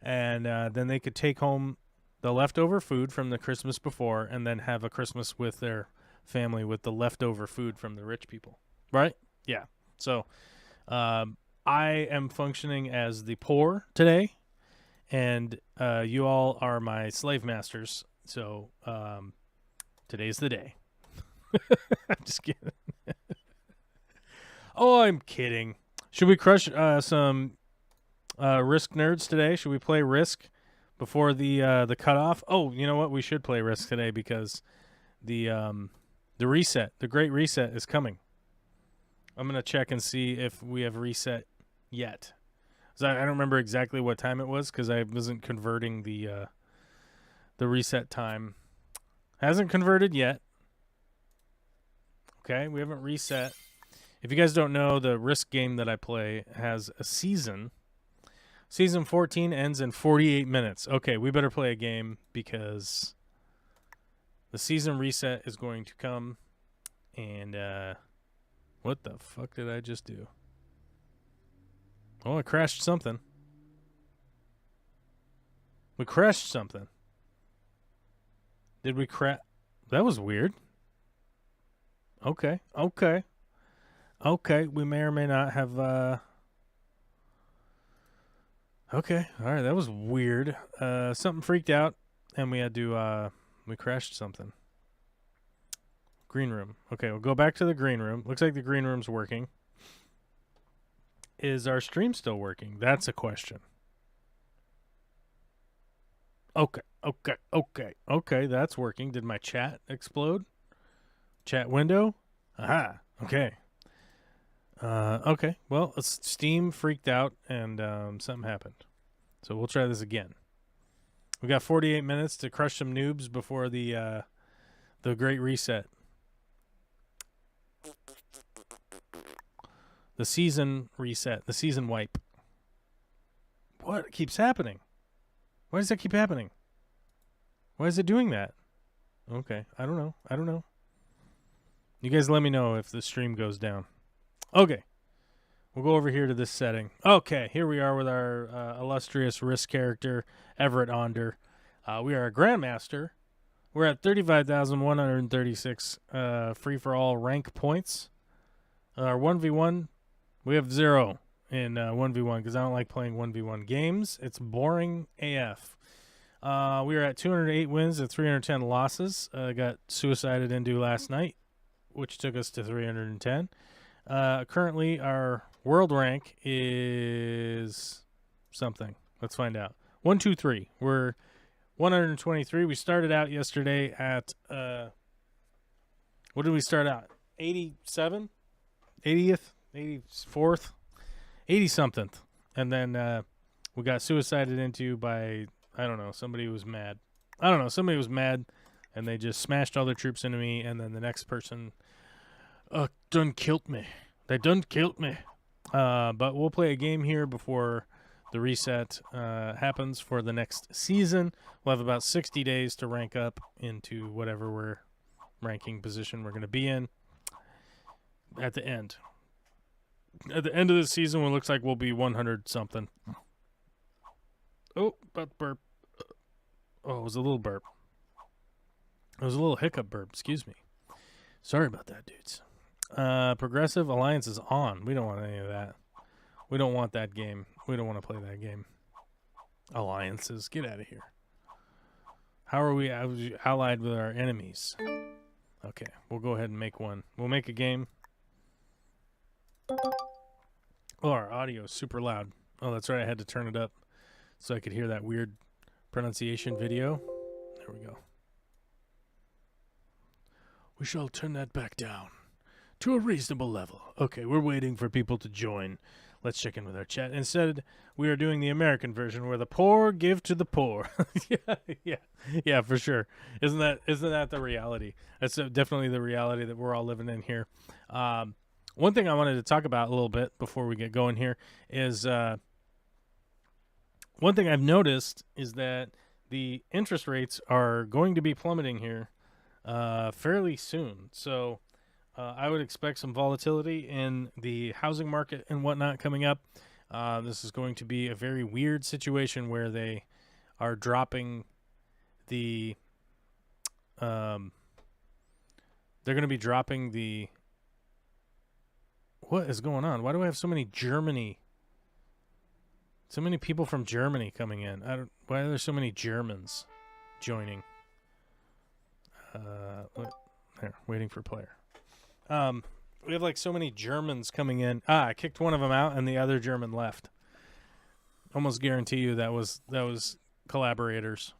A: And then they could take home the leftover food from the Christmas before and then have a Christmas with their family with the leftover food from the rich people. Right? Yeah. So I am functioning as the poor today, and you all are my slave masters. So today's the day. I'm just kidding. Oh, I'm kidding. Should we crush some Risk nerds today? Should we play Risk before the cutoff? Oh, you know what? We should play Risk today because the reset, the Great Reset, is coming. I'm gonna check and see if we have reset yet. So I don't remember exactly what time it was because I wasn't converting the reset time. Hasn't converted yet. Okay, we haven't reset. If you guys don't know, the Risk game that I play has a season. Season 14 ends in 48 minutes. Okay, we better play a game because the season reset is going to come. And what the fuck did I just do? Oh, I crashed something. We crashed something. Did we crash? That was weird. Okay. We may or may not have, Okay, alright, that was weird. Something freaked out, and we had to, we crashed something. Green room. Okay, we'll go back to the green room. Looks like the green room's working. Is our stream still working? That's a question. Okay, that's working. Did my chat explode? Chat window? Aha, okay. Okay. Well, Steam freaked out and something happened. So we'll try this again. We got 48 minutes to crush some noobs before the great reset. The season reset. The season wipe. What keeps happening? Why does that keep happening? Why is it doing that? Okay. I don't know. You guys let me know if the stream goes down. Okay. We'll go over here to this setting. Okay. Here we are with our illustrious risk character, Everett Onder. We are a Grandmaster. We're at 35,136 free-for-all rank points. Our 1v1, we have 0 in 1v1 because I don't like playing 1v1 games. It's boring AF. We are at 208 wins and 310 losses. Got suicided into last night, which took us to 310. Currently, our world rank is something. Let's find out. 1, 2, 3. We're 123. We started out yesterday at, what did we start out? 87? 80th? 84th? 80-something. And then we got suicided into by, I don't know, somebody was mad. Somebody was mad, and they just smashed all their troops into me, and then the next person done killed me. They done killed me. But we'll play a game here before the reset happens for the next season. We'll have about 60 days to rank up into whatever ranking position we're going to be in at the end. At the end of the season, it looks like we'll be 100-something. Oh, about to burp. Oh, it was a little burp. It was a little hiccup burp. Excuse me. Sorry about that, dudes. Progressive Alliance is on. We don't want any of that. We don't want that game. We don't want to play that game. Alliances. Get out of here. How are we allied with our enemies? Okay, we'll go ahead and make one. We'll make a game. Oh, our audio is super loud. Oh, that's right. I had to turn it up so I could hear that weird pronunciation video. There we go. We shall turn that back down to a reasonable level. Okay, we're waiting for people to join. Let's check in with our chat. Instead, we are doing the American version where the poor give to the poor. yeah, for sure. Isn't that the reality? That's definitely the reality that we're all living in here. One thing I wanted to talk about a little bit before we get going here is one thing I've noticed is that the interest rates are going to be plummeting here fairly soon. So I would expect some volatility in the housing market and whatnot coming up. This is going to be a very weird situation where they are dropping the they're going to be dropping the what is going on? Why do I have so many people from Germany coming in? Why are there so many Germans joining? There, waiting for player. We have like so many Germans coming in. I kicked one of them out and the other German left. Almost guarantee you that was collaborators.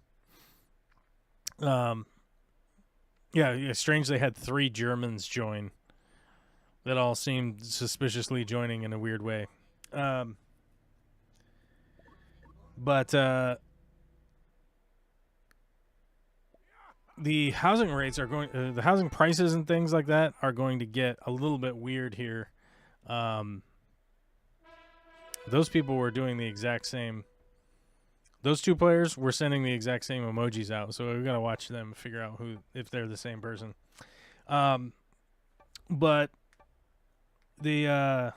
A: Yeah, strange they had 3 Germans join. That all seemed suspiciously joining in a weird way. But the housing rates are going, the housing prices and things like that are going to get a little bit weird here. Those people were doing the exact same. Those 2 players were sending the exact same emojis out, so we got to watch them and figure out if they're the same person. But the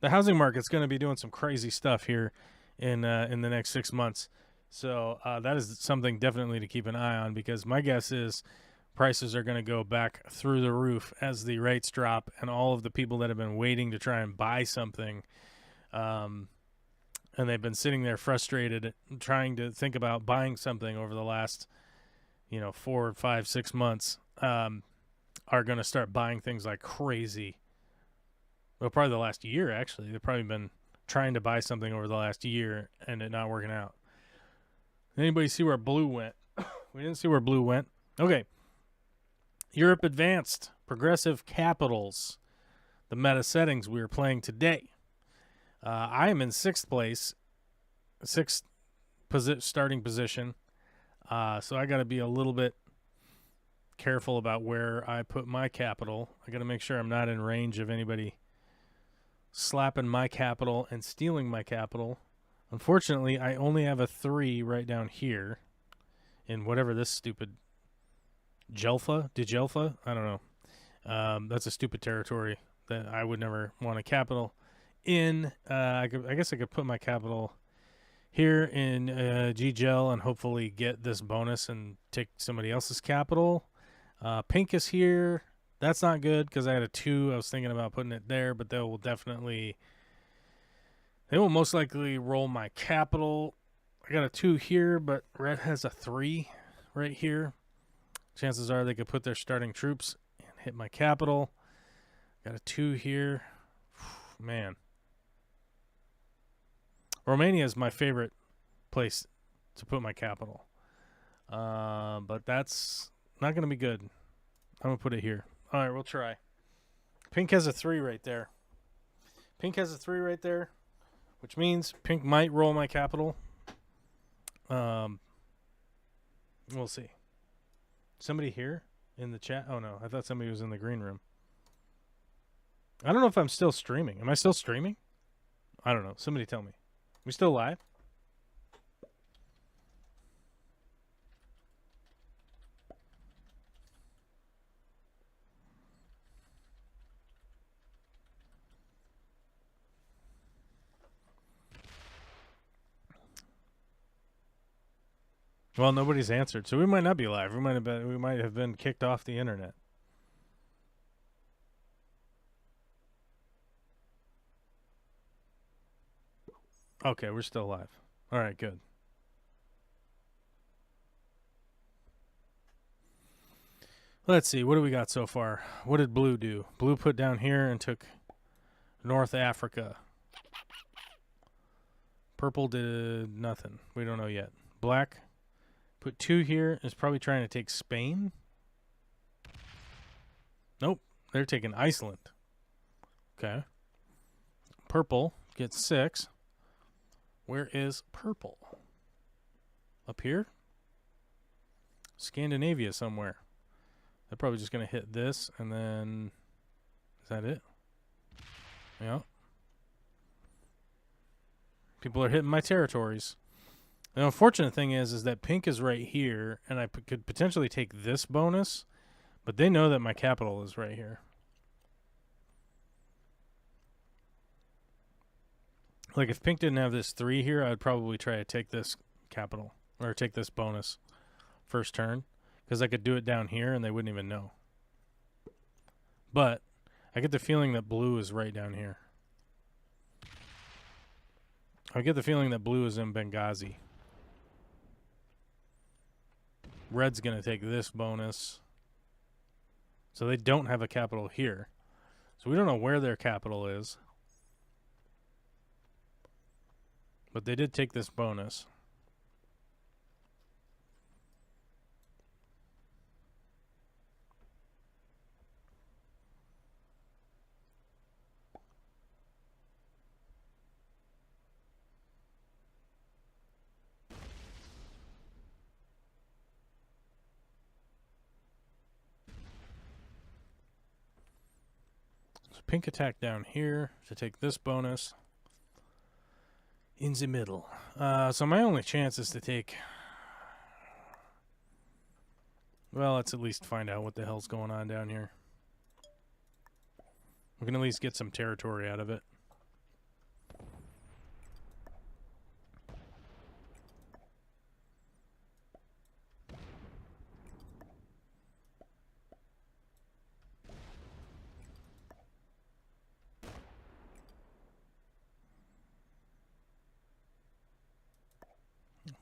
A: housing market's going to be doing some crazy stuff here in the next 6 months. So that is something definitely to keep an eye on, because my guess is prices are going to go back through the roof as the rates drop, and all of the people that have been waiting to try and buy something, and they've been sitting there frustrated trying to think about buying something over the last 4, 5, 6 months, are going to start buying things like crazy. Well, probably the last year, actually. They've probably been trying to buy something over the last year and it not working out. Anybody see where blue went? We didn't see where blue went. Okay. Europe Advanced, Progressive Capitals, the meta settings we are playing today. I am in 6th place, 6th starting position, so I got to be a little bit careful about where I put my capital. I got to make sure I'm not in range of anybody slapping my capital and stealing my capital. Unfortunately, I only have a 3 right down here in whatever this stupid Digelfa? I don't know. That's a stupid territory that I would never want a capital in. I guess I could put my capital here in Gel and hopefully get this bonus and take somebody else's capital. Pink is here. That's not good because I had a 2. I was thinking about putting it there, but they will most likely roll my capital. I got a 2 here, but red has a 3 right here. Chances are they could put their starting troops and hit my capital. Got a 2 here. Man. Romania is my favorite place to put my capital. But that's not going to be good. I'm going to put it here. All right, we'll try. Pink has a 3 right there. Pink has a 3 right there, which means pink might roll my capital. We'll see. Somebody here in the chat? Oh, no. I thought somebody was in the green room. I don't know if I'm still streaming. Am I still streaming? I don't know. Somebody tell me. We still live? Well, nobody's answered, so we might not be live. We might have been kicked off the internet. Okay, we're still live. All right, good. Let's see. What do we got so far? What did blue do? Blue put down here and took North Africa. Purple did nothing. We don't know yet. Black put 2 here. Is probably trying to take Spain. Nope. They're taking Iceland. Okay. Purple gets 6. Where is purple? Up here? Scandinavia somewhere. They're probably just going to hit this, and then... Is that it? Yeah. People are hitting my territories. The unfortunate thing is that pink is right here, and I could potentially take this bonus, but they know that my capital is right here. Like, if pink didn't have this 3 here, I'd probably try to take this capital, or take this bonus first turn, because I could do it down here, and they wouldn't even know. But I get the feeling that blue is right down here. I get the feeling that blue is in Benghazi. Red's going to take this bonus. So they don't have a capital here. So we don't know where their capital is. But they did take this bonus. So pink attack down here to take this bonus. In the middle. So my only chance is to take... Well, let's at least find out what the hell's going on down here. We can at least get some territory out of it.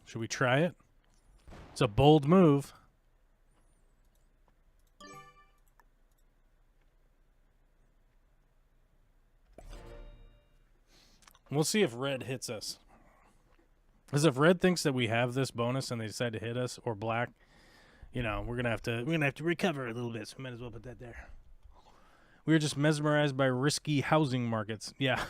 A: Should we try it? It's a bold move. We'll see if red hits us. Because if red thinks that we have this bonus and they decide to hit us, or black, we're gonna have to recover a little bit. So we might as well put that there. We were just mesmerized by risky housing markets. Yeah,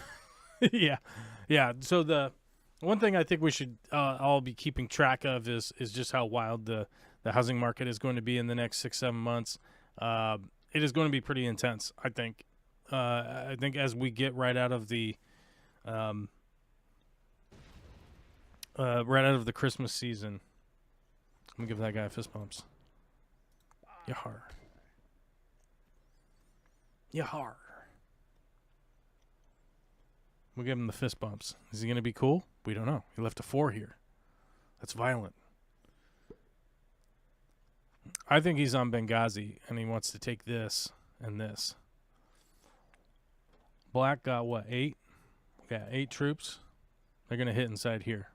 A: yeah. So the one thing I think we should all be keeping track of is just how wild the housing market is going to be in the next 6-7 months. It is going to be pretty intense, I think. I think as we get right out of the Christmas season. I'm gonna give that guy fist bumps. Yahar. Yahar. We'll give him the fist bumps. Is he gonna be cool? We don't know. He left a 4 here. That's violent. I think he's on Benghazi, and he wants to take this and this. Black got what, 8? Yeah, 8 troops. They're going to hit inside here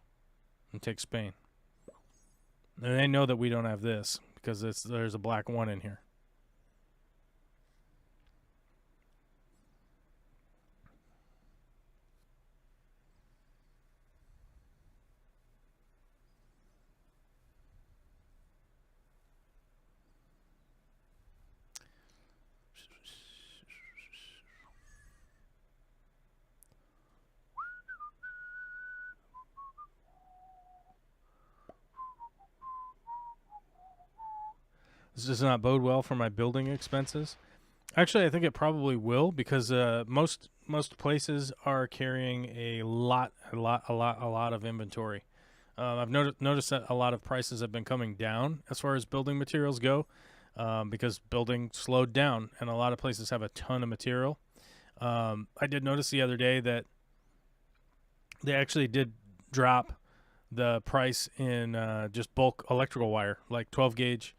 A: and take Spain. And they know that we don't have this because there's a black 1 in here. This does not bode well for my building expenses. Actually, I think it probably will because most places are carrying a lot of inventory. I've noticed that a lot of prices have been coming down as far as building materials go because building slowed down and a lot of places have a ton of material. I did notice the other day that they actually did drop the price in just bulk electrical wire, like 12 gauge.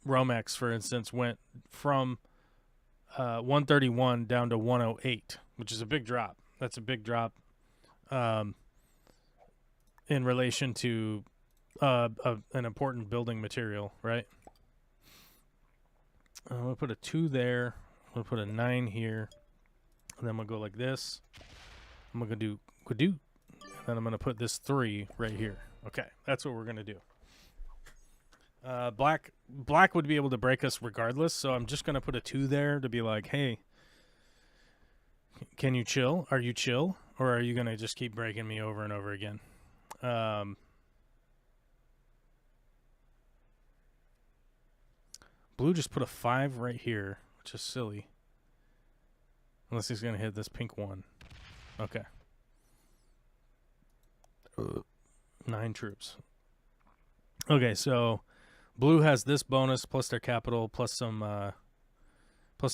A: Romex, for instance, went from 131 down to 108, which is a big drop. That's a big drop in relation to an important building material, right? I'm going to put a 2 there. I'm going to put a 9 here. And then I'm going to go like this. I'm going to do and then I'm going to put this 3 right here. Okay, that's what we're going to do. Black would be able to break us regardless, so I'm just going to put a 2 there to be like, hey, can you chill? Are you chill? Or are you going to just keep breaking me over and over again? Blue just put a 5 right here, which is silly. Unless he's going to hit this pink 1. Okay. 9 troops. Okay, so Blue has this bonus plus their capital plus some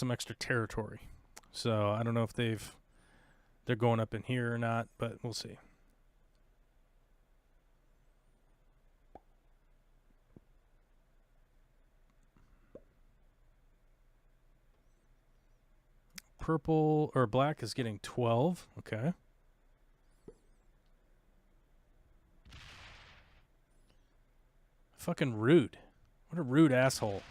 A: extra territory. So I don't know if they're going up in here or not, but we'll see. Purple or black is getting 12. Okay. Fucking rude. What a rude asshole.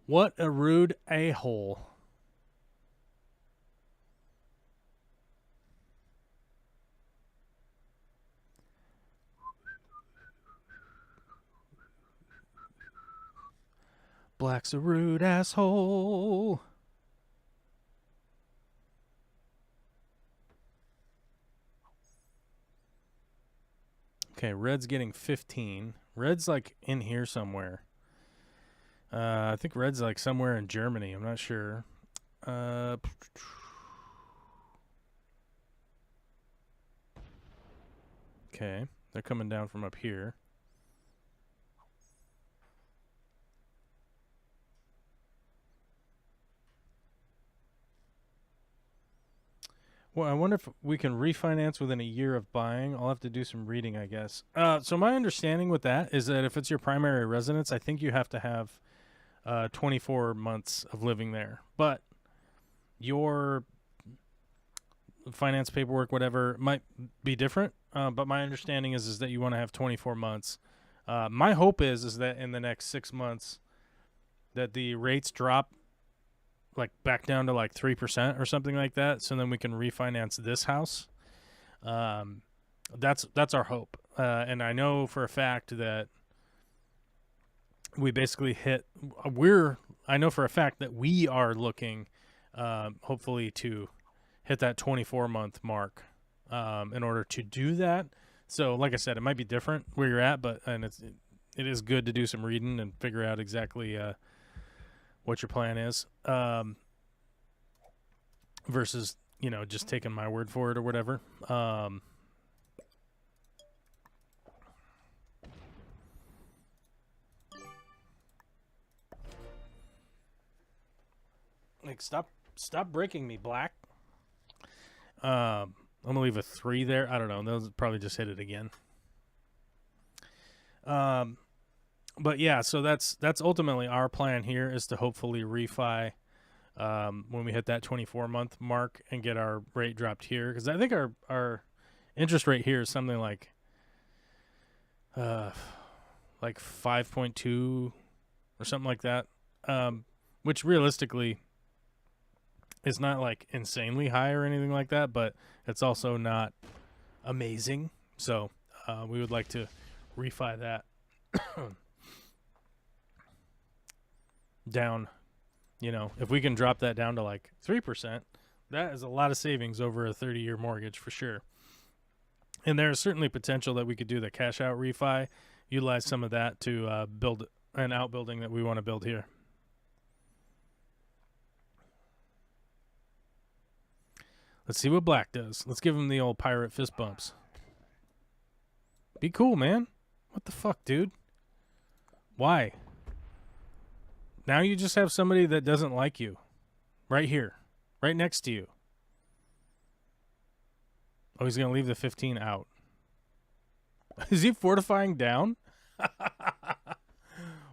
A: What a rude a-hole. Black's a rude asshole. Okay, red's getting 15. Red's like in here somewhere. I think red's like somewhere in Germany. I'm not sure. Okay, they're coming down from up here. Well, I wonder if we can refinance within a year of buying. I'll have to do some reading, I guess. So my understanding with that is that if it's your primary residence, I think you have to have 24 months of living there. But your finance paperwork, whatever, might be different. But my understanding is that you want to have 24 months. My hope is that in the next 6 months that the rates drop like back down to like 3% or something like that, so then we can refinance this house. That's our hope. And I know for a fact that we basically I know for a fact that we are looking, hopefully to hit that 24-month mark, in order to do that. So like I said, it might be different where you're at, but it is good to do some reading and figure out exactly, what your plan is, versus, just taking my word for it or whatever. Like, stop breaking me, Black. I'm gonna leave a 3 there. I don't know. Those probably just hit it again. But yeah, so that's ultimately our plan here, is to hopefully refi when we hit that 24-month mark and get our rate dropped here, because I think our interest rate here is something like 5.2 or something like that, which realistically is not like insanely high or anything like that, but it's also not amazing. So we would like to refi that down. If we can drop that down to like 3%, that is a lot of savings over a 30-year mortgage for sure. And there's certainly potential that we could do the cash out refi, utilize some of that to build an outbuilding that we want to build here. Let's see what Black does. Let's give him the old pirate fist bumps. Be cool, man. What the fuck, dude? Why? Now you just have somebody that doesn't like you. Right here. Right next to you. Oh, he's going to leave the 15 out. Is he fortifying down?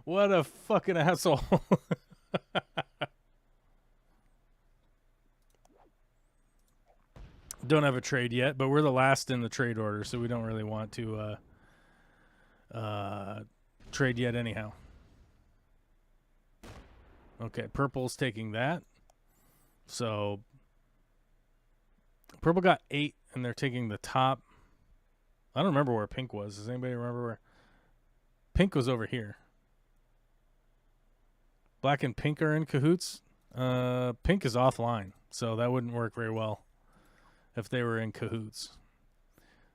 A: What a fucking asshole. Don't have a trade yet, but we're the last in the trade order, so we don't really want to trade yet anyhow. Okay, purple's taking that. So purple got 8, and they're taking the top. I don't remember where pink was. Does anybody remember where? Pink was over here. Black and pink are in cahoots. Pink is offline, so that wouldn't work very well if they were in cahoots.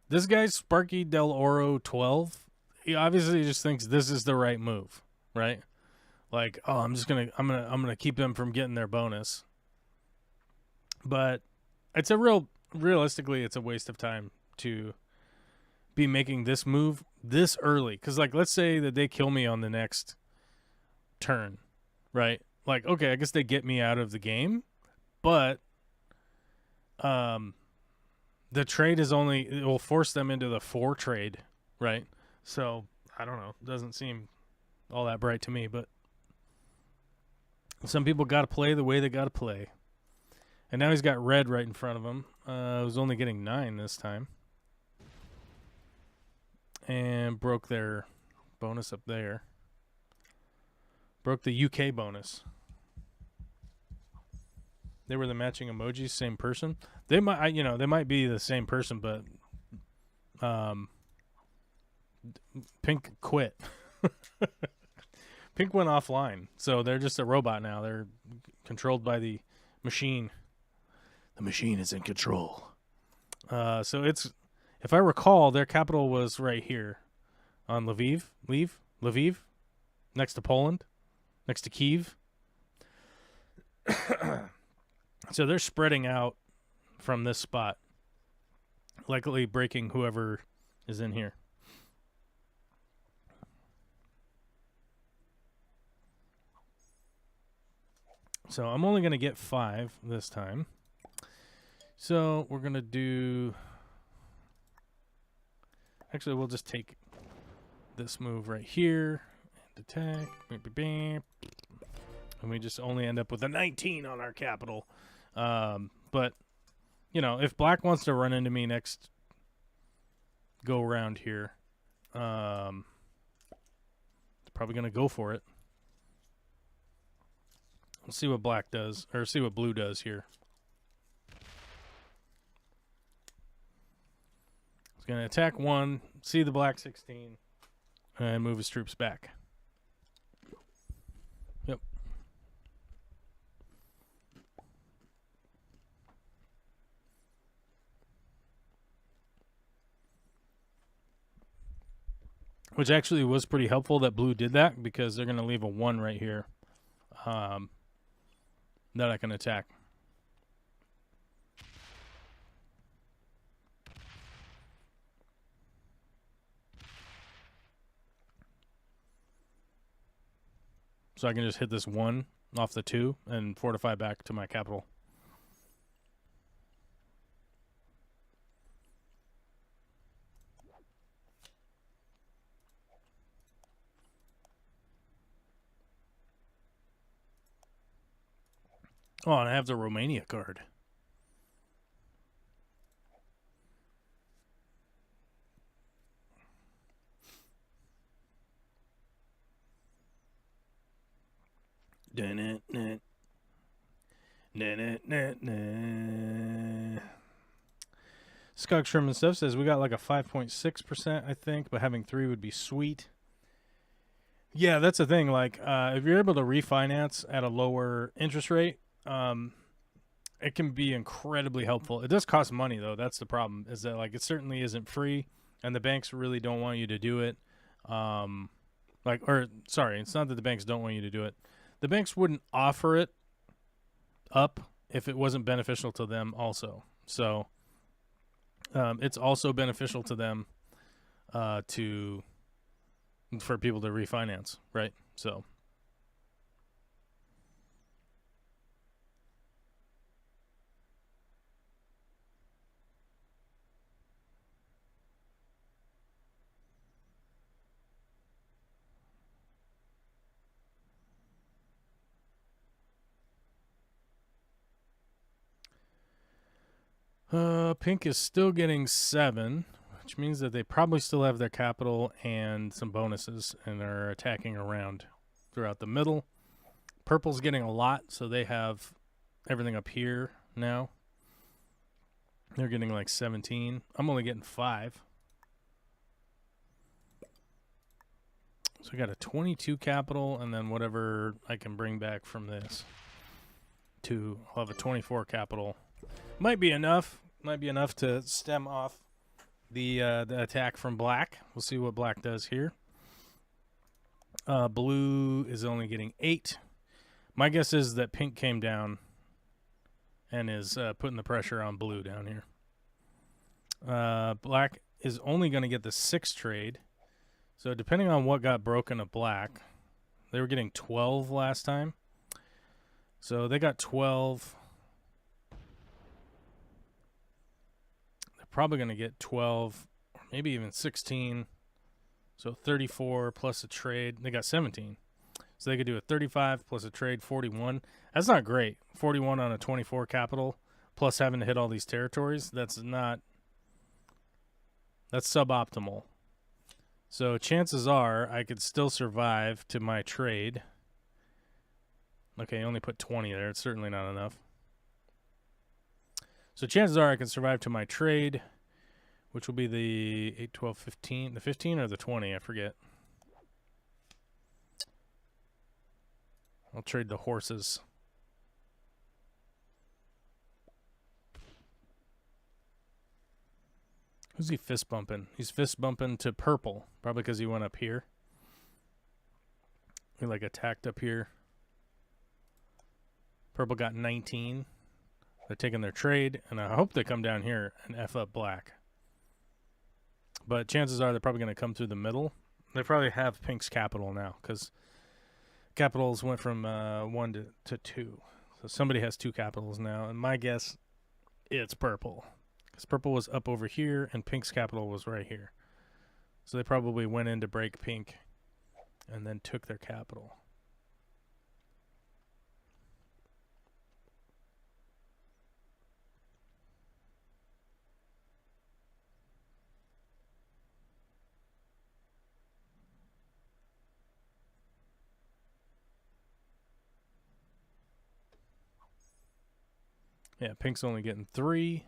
A: This guy's Sparky Del Oro 12. He obviously just thinks this is the right move, right? Like, oh, I'm gonna keep them from getting their bonus. But it's realistically, it's a waste of time to be making this move this early. Because, like, let's say that they kill me on the next turn, right? Like, okay, I guess they get me out of the game, but the trade is it will force them into the 4 trade, right? So, I don't know. It doesn't seem all that bright to me, but some people got to play the way they got to play. And now he's got red right in front of him. It was only getting 9 this time. And broke their bonus up there. Broke the UK bonus. They were the matching emojis, same person. They might be the same person, but Pink quit. Pink went offline, so they're just a robot now. They're controlled by the machine. The machine is in control. So it's, if I recall, their capital was right here on Lviv, next to Poland, next to Kyiv. So they're spreading out from this spot, likely breaking whoever is in here. So I'm only going to get 5 this time. So we're going to do... Actually, we'll just take this move right here. And attack. And we just only end up with a 19 on our capital. But, you know, if Black wants to run into me next go around here, it's probably going to go for it. Let's see what black does, or see what blue does here. He's going to attack 1, see the black 16, and move his troops back. Yep. Which actually was pretty helpful that blue did that, because they're going to leave a 1 right here that I can attack. So I can just hit this 1 off the 2 and fortify back to my capital. Oh, and I have the Romania card. Skog Sherman stuff says we got like a 5.6%, I think, but having 3 would be sweet. Yeah, that's the thing. Like, if you're able to refinance at a lower interest rate, it can be incredibly helpful. It does cost money, though. That's the problem, is that, like, it certainly isn't free, and the banks really don't want you to do it. Sorry, it's not that the banks don't want you to do it. The banks wouldn't offer it up if it wasn't beneficial to them also. So it's also beneficial to them for people to refinance, right? So Pink is still getting 7, which means that they probably still have their capital and some bonuses and are attacking around throughout the middle. Purple's getting a lot, so they have everything up here now. They're getting like 17. I'm only getting 5. So I got a 22 capital, and then whatever I can bring back from this. I'll have a 24 capital. Might be enough. Might be enough to stem off the attack from black. We'll see what black does here. Blue is only getting 8. My guess is that pink came down and is putting the pressure on blue down here. Black is only going to get the 6 trade. So depending on what got broken of black, they were getting 12 last time. So they got 12. Probably going to get 12, or maybe even 16. So 34 plus a trade. They got 17. So they could do a 35 plus a trade, 41. That's not great. 41 on a 24 capital plus having to hit all these territories. That's suboptimal. So chances are I could still survive to my trade. Okay, only put 20 there. It's certainly not enough. So chances are I can survive to my trade, which will be the 8, 12, 15. The 15 or the 20, I forget. I'll trade the horses. Who's he fist bumping? He's fist bumping to purple, probably because he went up here. He like attacked up here. Purple got 19. They're taking their trade, and I hope they come down here and F up black. But chances are they're probably going to come through the middle. They probably have pink's capital now, because capitals went from 1 to 2. So somebody has 2 capitals now, and my guess, it's purple. Because purple was up over here, and pink's capital was right here. So they probably went in to break pink, and then took their capital. Yeah, pink's only getting 3.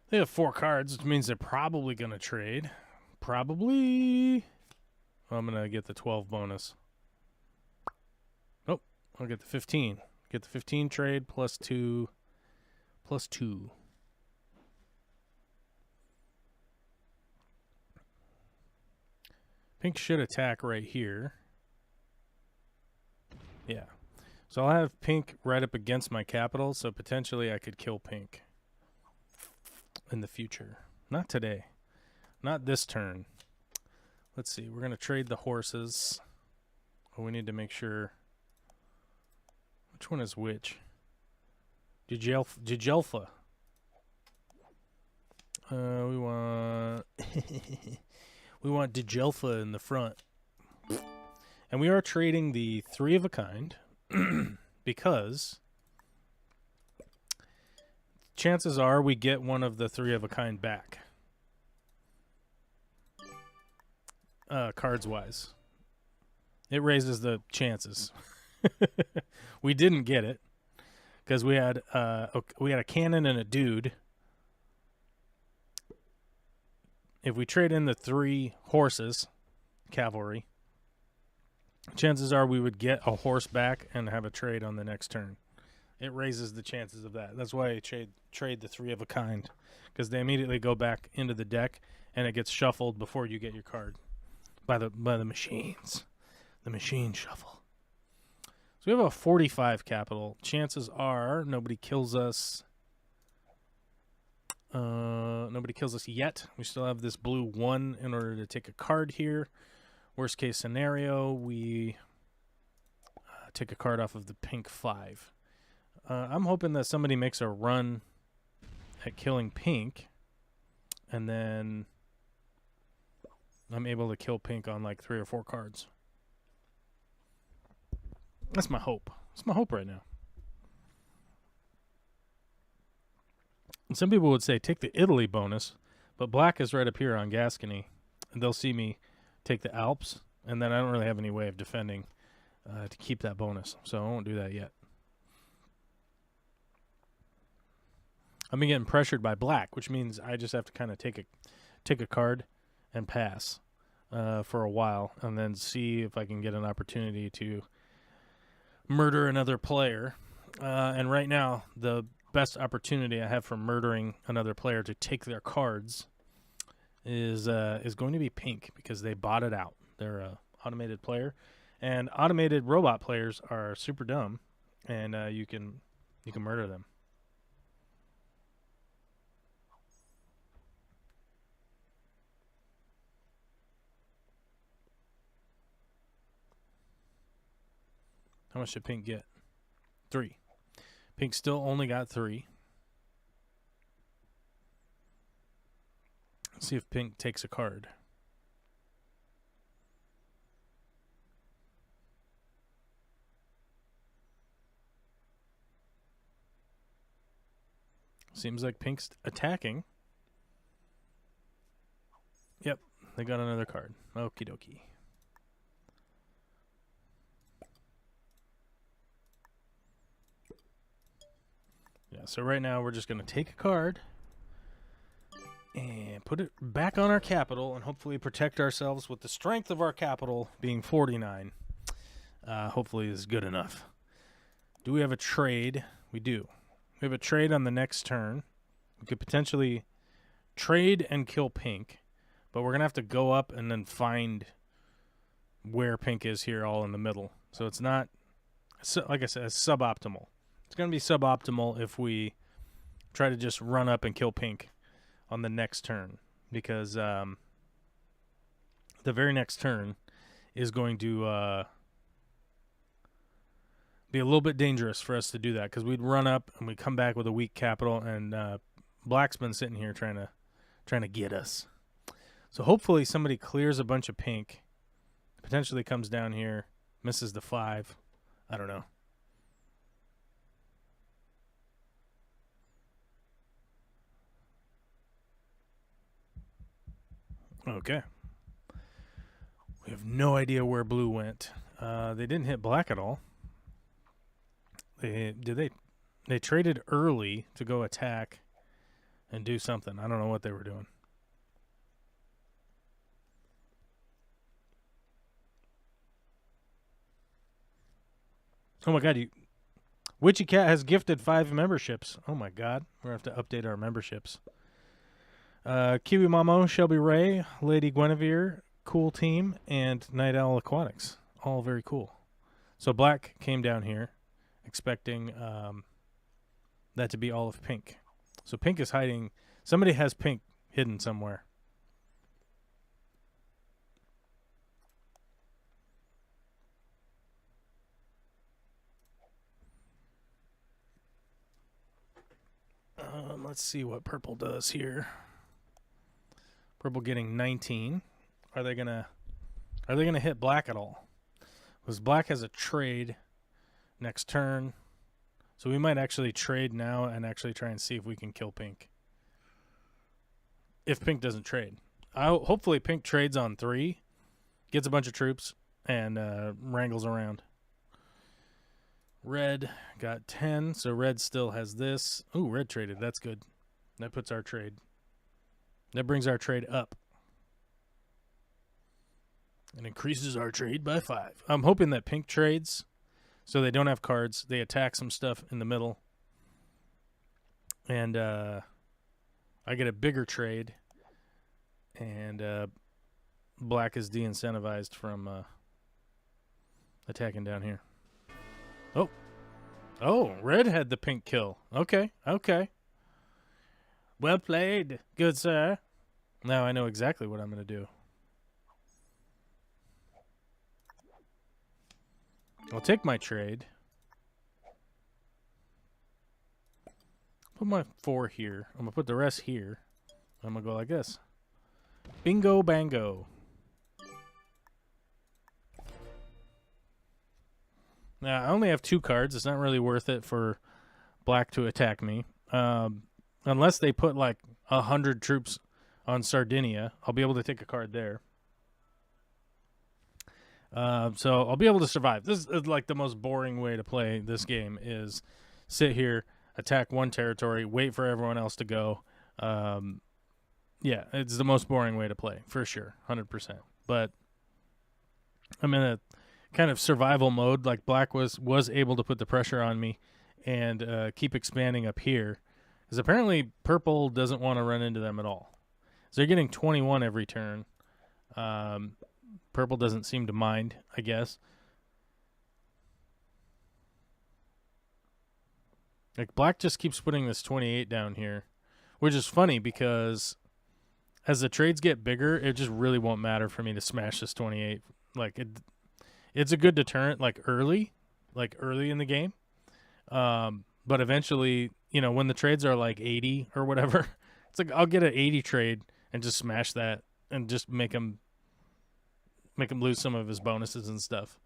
A: They have 4 cards, which means they're probably going to trade. Probably. I'm going to get the 12 bonus. Oh, I'll get the 15. Get the 15 trade plus 2. Plus 2. Pink should attack right here. Yeah. So I'll have pink right up against my capital, so potentially I could kill pink in the future. Not today. Not this turn. Let's see. We're going to trade the horses. Oh, we need to make sure. Which one is which? Digelfa. We want we want Digelfa in the front. And we are trading the 3 of a kind because chances are we get one of the 3 of a kind back. Cards wise. It raises the chances. We didn't get it because we had a cannon and a dude. If we trade in the 3 horses, cavalry, chances are we would get a horse back and have a trade on the next turn. It raises the chances of that. That's why I trade the 3 of a kind, because they immediately go back into the deck and it gets shuffled before you get your card by the machines. The machine shuffle. So we have a 45 capital. Chances are nobody kills us. Nobody kills us yet. We still have this blue 1 in order to take a card here. Worst case scenario, we take a card off of the pink 5. I'm hoping that somebody makes a run at killing pink, and then I'm able to kill pink on like 3 or 4 cards. That's my hope. That's my hope right now. And some people would say take the Italy bonus, but black is right up here on Gascony, and they'll see me take the Alps, and then I don't really have any way of defending to keep that bonus, so I won't do that yet. I've been getting pressured by black, which means I just have to kind of take a card and pass for a while, and then see if I can get an opportunity to murder another player. And right now, the best opportunity I have for murdering another player to take their cards is going to be pink, because they bought it out. They're a automated player, and automated robot players are super dumb, and you can murder them. How much did pink get? 3. Pink still only got 3. Let's see if pink takes a card. Seems like pink's attacking. Yep, they got another card. Okie dokie. Yeah, so right now we're just going to take a card and put it back on our capital and hopefully protect ourselves with the strength of our capital being 49. Hopefully is good enough. Do we have a trade? We do. We have a trade on the next turn. We could potentially trade and kill pink, but we're going to have to go up and then find where pink is here all in the middle. So it's not, like I said, it's suboptimal. It's going to be suboptimal if we try to just run up and kill pink on the next turn, because the very next turn is going to be a little bit dangerous for us to do that, because we'd run up and we'd come back with a weak capital, and black's been sitting here trying to get us. So hopefully somebody clears a bunch of pink, potentially comes down here, misses the 5. I don't know. Okay. We have no idea where blue went. They didn't hit black at all. Did they? They traded early to go attack and do something. I don't know what they were doing. Oh my God, Witchy Cat has gifted 5 memberships. Oh my God, we're going to have to update our memberships. Kiwi Mamo, Shelby Ray, Lady Guinevere, Cool Team, and Night Owl Aquatics. All very cool. So Black came down here expecting that to be all of Pink. So Pink is hiding. Somebody has Pink hidden somewhere. Let's see what Purple does here. Purple getting 19. Are they gonna hit Black at all? Because Black has a trade next turn. So we might actually trade now and actually try and see if we can kill Pink. If Pink doesn't trade. Hopefully Pink trades on 3, gets a bunch of troops, and wrangles around. Red got 10, so Red still has this. Ooh, Red traded. That's good. That puts our trade. That brings our trade up. And increases our trade by 5. I'm hoping that Pink trades so they don't have cards. They attack some stuff in the middle. And I get a bigger trade. And Black is de-incentivized from attacking down here. Oh, Red had the Pink kill. Okay. Well played, good sir. Now I know exactly what I'm going to do. I'll take my trade. Put my 4 here. I'm going to put the rest here. I'm going to go like this. Bingo bango. Now, I only have 2 cards. It's not really worth it for Black to attack me. Unless they put like 100 troops on Sardinia, I'll be able to take a card there. So I'll be able to survive. This is like the most boring way to play this game is sit here, attack one territory, wait for everyone else to go. Yeah, it's the most boring way to play, for sure, 100%. But I'm in a kind of survival mode, like Black was able to put the pressure on me and keep expanding up here. Because apparently Purple doesn't want to run into them at all. So they're getting 21 every turn. Purple doesn't seem to mind, I guess. Like Black just keeps putting this 28 down here, which is funny because as the trades get bigger, it just really won't matter for me to smash this 28. Like it's a good deterrent, like early in the game. But eventually, you know, when the trades are like 80 or whatever, it's like I'll get an 80 trade and just smash that and just make him lose some of his bonuses and stuff.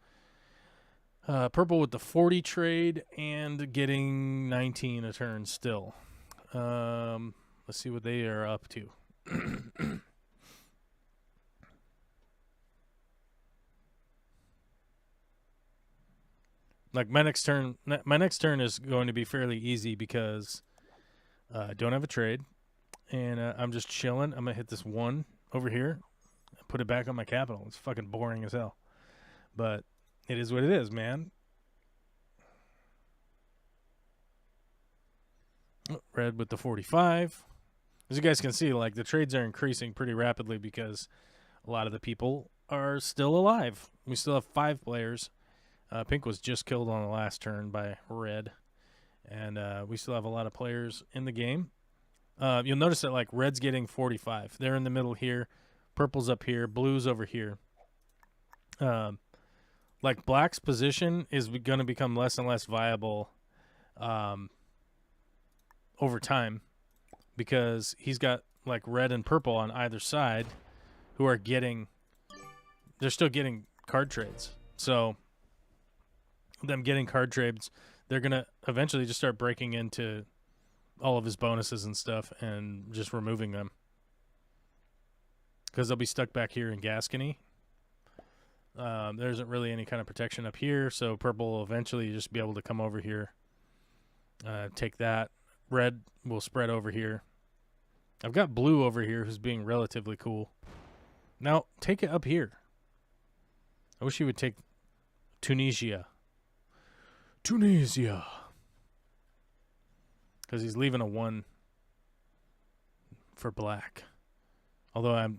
A: Purple with the 40 trade and getting 19 a turn still. Let's see what they are up to. Like my next turn is going to be fairly easy because I don't have a trade, and I'm just chilling. I'm gonna hit this 1 over here, and put it back on my capital. It's fucking boring as hell, but it is what it is, man. Red with the 45. As you guys can see, like the trades are increasing pretty rapidly because a lot of the people are still alive. We still have 5 players. Pink was just killed on the last turn by Red. And we still have a lot of players in the game. You'll notice that like Red's getting 45. They're in the middle here. Purple's up here. Blue's over here. Like Black's position is going to become less and less viable over time because he's got like Red and Purple on either side who are they're still getting card trades. So them getting card trades, they're going to eventually just start breaking into all of his bonuses and stuff and just removing them. Because they'll be stuck back here in Gascony. There isn't really any kind of protection up here, so Purple will eventually just be able to come over here Take that. Red will spread over here. I've got blue over here who's being relatively cool. Now, take it up here. I wish he would take Tunisia. Tunisia. Because he's leaving a 1 for black. Although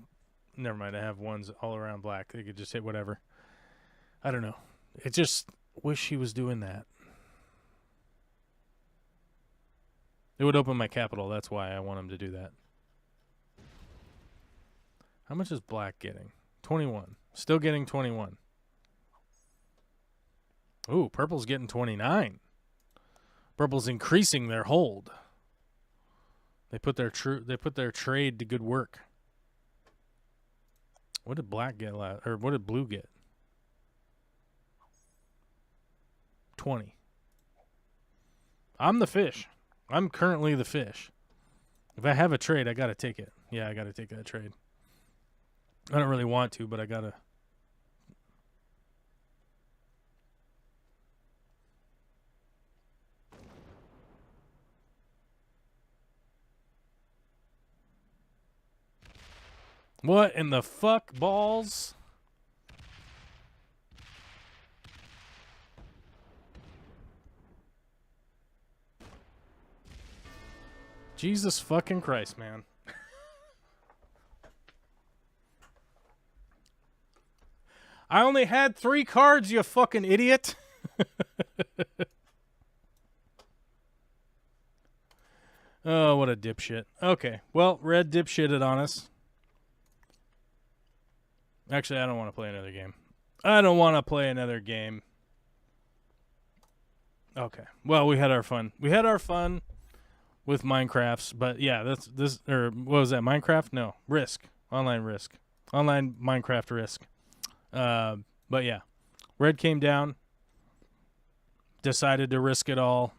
A: never mind, I have 1s all around black. They could just hit whatever. I don't know. It just, wish he was doing that. It would open my capital. That's why I want him to do that. How much is black getting? 21. Still getting 21. Ooh, purple's getting 29. Purple's increasing their hold. They put their trade to good work. What did black get or what did blue get? 20. I'm the fish. I'm currently the fish. If I have a trade, I got to take it. Yeah, I got to take that trade. I don't really want to, but I got to. What in the fuck, balls? Jesus fucking Christ, man. I only had 3 cards, you fucking idiot. Oh, what a dipshit. Okay, well, red dipshitted on us. Actually, I don't want to play another game. Okay. Well, we had our fun. With Minecrafts, but yeah, what was that? Minecraft? No, Risk. Online Minecraft Risk. But yeah, red came down, decided to risk it all.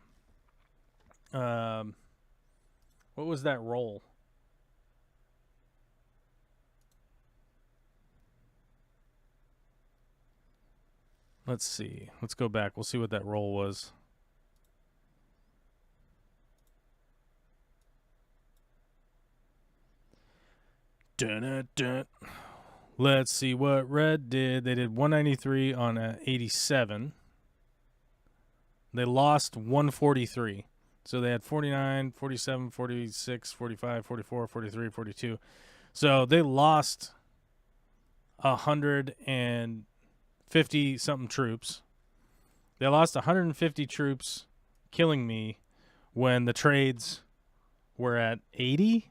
A: What was that roll? Let's see. Let's go back. We'll see what that roll was. Dun-dun-dun. Let's see what red did. They did 193 on a 87. They lost 143. So they had 49, 47, 46, 45, 44, 43, 42. So they lost 150 something troops. They lost 150 troops killing me when the trades were at 80.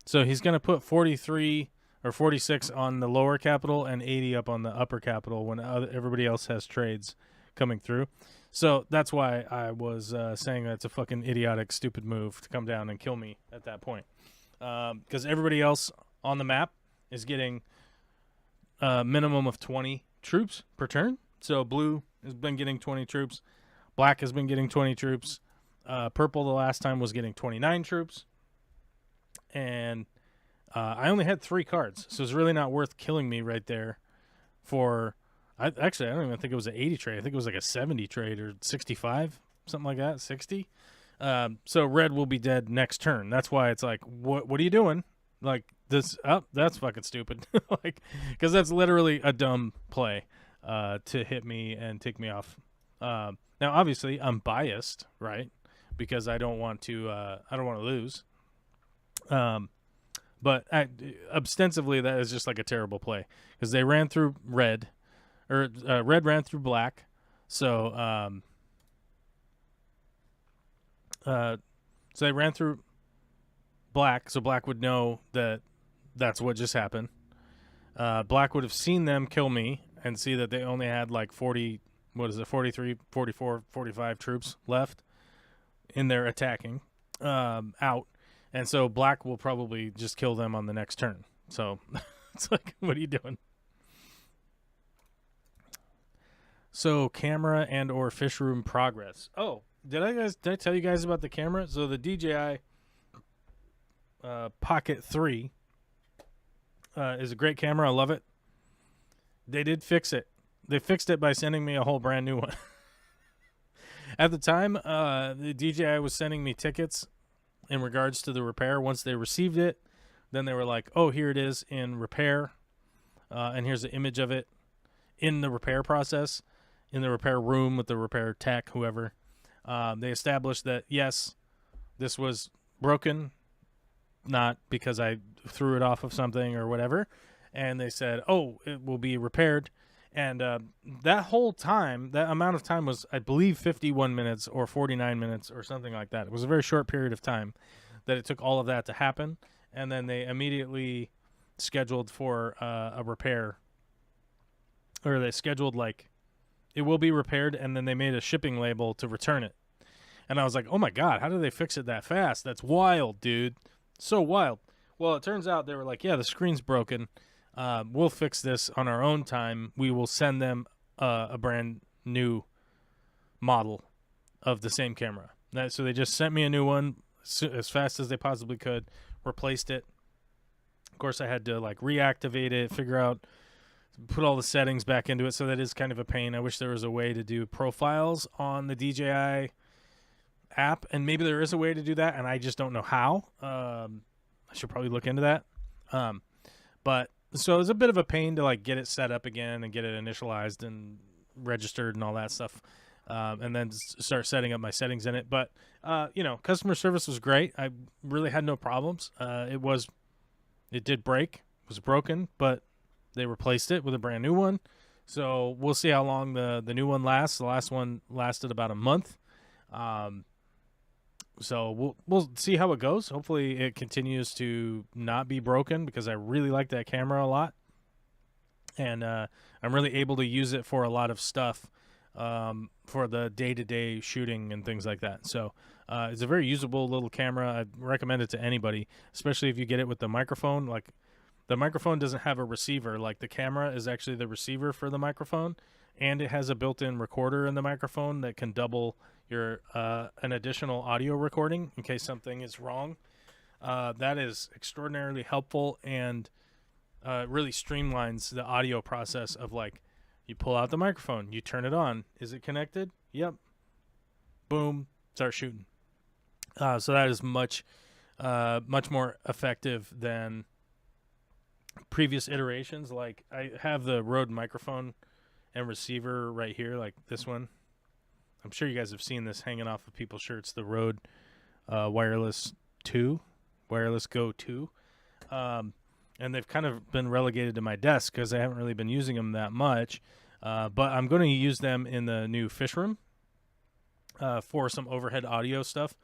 A: So he's going to put 43 or 46 on the lower capital and 80 up on the upper capital when everybody else has trades coming through. So that's why I was saying that's a fucking idiotic, stupid move to come down and kill me at that point. Because everybody else on the map is getting a minimum of 20 troops per turn. So blue has been getting 20 troops. Black has been getting 20 troops. Purple the last time was getting 29 troops. And I only had 3 cards, so it's really not worth killing me right there for... I don't even think it was an 80 trade. I think it was like a 70 trade or 65, something like that, 60. So red will be dead next turn. That's why it's like, what are you doing? Like, this, that's fucking stupid. Like, because that's literally a dumb play to hit me and take me off. Now, obviously, I'm biased, right? Because I don't want to lose. But ostensibly, that is just like a terrible play because they ran through red, or red ran through black. So, so they ran through black, so black would know that that's what just happened. Black would have seen them kill me and see that they only had like 43, 44, 45 troops left in their attacking out. And so black will probably just kill them on the next turn. So it's like, what are you doing? So camera and or fish room progress. Oh, did I tell you guys about the camera? So the DJI Pocket 3 is a great camera. I love it. They did fix it. They fixed it by sending me a whole brand new one. At the time, the DJI was sending me tickets in regards to the repair. Once they received it, then they were like, "Oh, here it is in repair, and here's the image of it in the repair process, in the repair room with the repair tech, whoever." They established that yes, this was broken, not because I threw it off of something or whatever. And they said, "Oh, it will be repaired." And that whole time, that amount of time was, I believe, 51 minutes or 49 minutes or something like that. It was a very short period of time that it took all of that to happen. And then they immediately scheduled for a repair. Or they scheduled, like, it will be repaired, and then they made a shipping label to return it. And I was like, oh my God, how did they fix it that fast? That's wild, dude. So wild. Well, it turns out they were like, yeah, the screen's broken. We'll fix this on our own time. We will send them a brand new model of the same camera. So they just sent me a new one as fast as they possibly could, replaced it. Of course, I had to like reactivate it, figure out, put all the settings back into it. So that is kind of a pain. I wish there was a way to do profiles on the DJI app, and maybe there is a way to do that, and I just don't know how. I should probably look into that. But so it's a bit of a pain to like get it set up again and get it initialized and registered and all that stuff, and then start setting up my settings in it. But customer service was great. I really had no problems. It did break. It was broken, but they replaced it with a brand new one. So we'll see how long the new one lasts. The last one lasted about a month. So we'll see how it goes. Hopefully it continues to not be broken, because I really like that camera a lot. And I'm really able to use it for a lot of stuff, for the day-to-day shooting and things like that. So it's a very usable little camera. I recommend it to anybody, especially if you get it with the microphone. Like, the microphone doesn't have a receiver. Like, the camera is actually the receiver for the microphone, and it has a built-in recorder in the microphone that can double your an additional audio recording in case something is wrong. That is extraordinarily helpful, and really streamlines the audio process of, like, you pull out the microphone, you turn it on. Is it connected? Yep. Boom. Start shooting. So that is much more effective than previous iterations. Like, I have the Rode microphone and receiver right here, like this one. I'm sure you guys have seen this hanging off of people's shirts, the Rode Wireless Go 2. And they've kind of been relegated to my desk because I haven't really been using them that much. But I'm going to use them in the new fish room for some overhead audio stuff.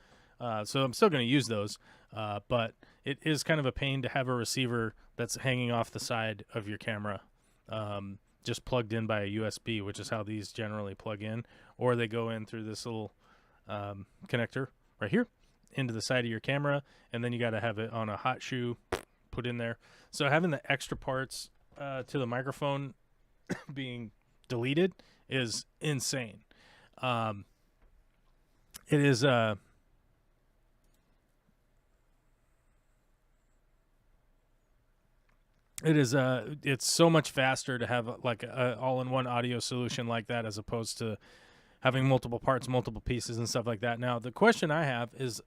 A: So I'm still going to use those. But it is kind of a pain to have a receiver that's hanging off the side of your camera, just plugged in by a USB, which is how these generally plug in. Or they go in through this little connector right here into the side of your camera, and then you got to have it on a hot shoe put in there. So having the extra parts to the microphone being deleted is insane. It is it's so much faster to have like a all-in-one audio solution like that, as opposed to having multiple parts, multiple pieces and stuff like that. Now, the question I have is,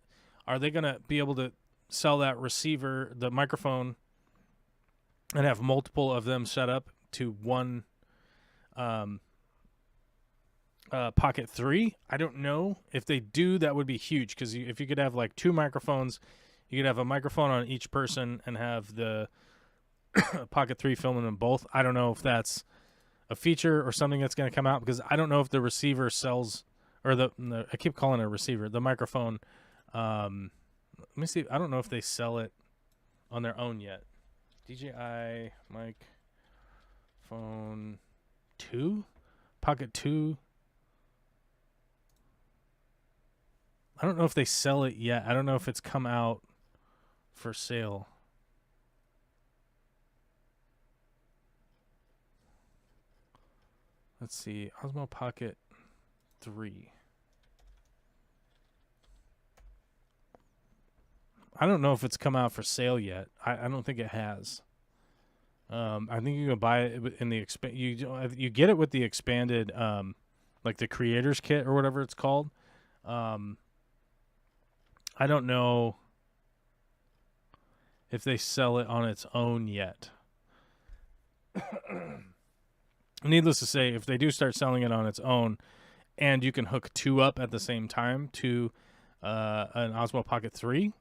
A: are they going to be able to sell that receiver, the microphone, and have multiple of them set up to one Pocket 3? I don't know. If they do, that would be huge, because if you could have like two microphones, you could have a microphone on each person and have the Pocket 3 filming them both. I don't know if that's a feature or something that's going to come out, because I don't know if the receiver sells, or I keep calling it a receiver, the microphone. Let me see. I don't know if they sell it on their own yet. DJI mic phone 2, Pocket 2. I don't know if they sell it yet. I don't know if it's come out for sale. Let's see. Osmo Pocket 3. I don't know if it's come out for sale yet. I don't think it has. I think you can buy it in the you get it with the expanded like the creator's kit or whatever it's called. I don't know if they sell it on its own yet. Needless to say, if they do start selling it on its own, and you can hook 2 up at the same time to an Osmo Pocket 3,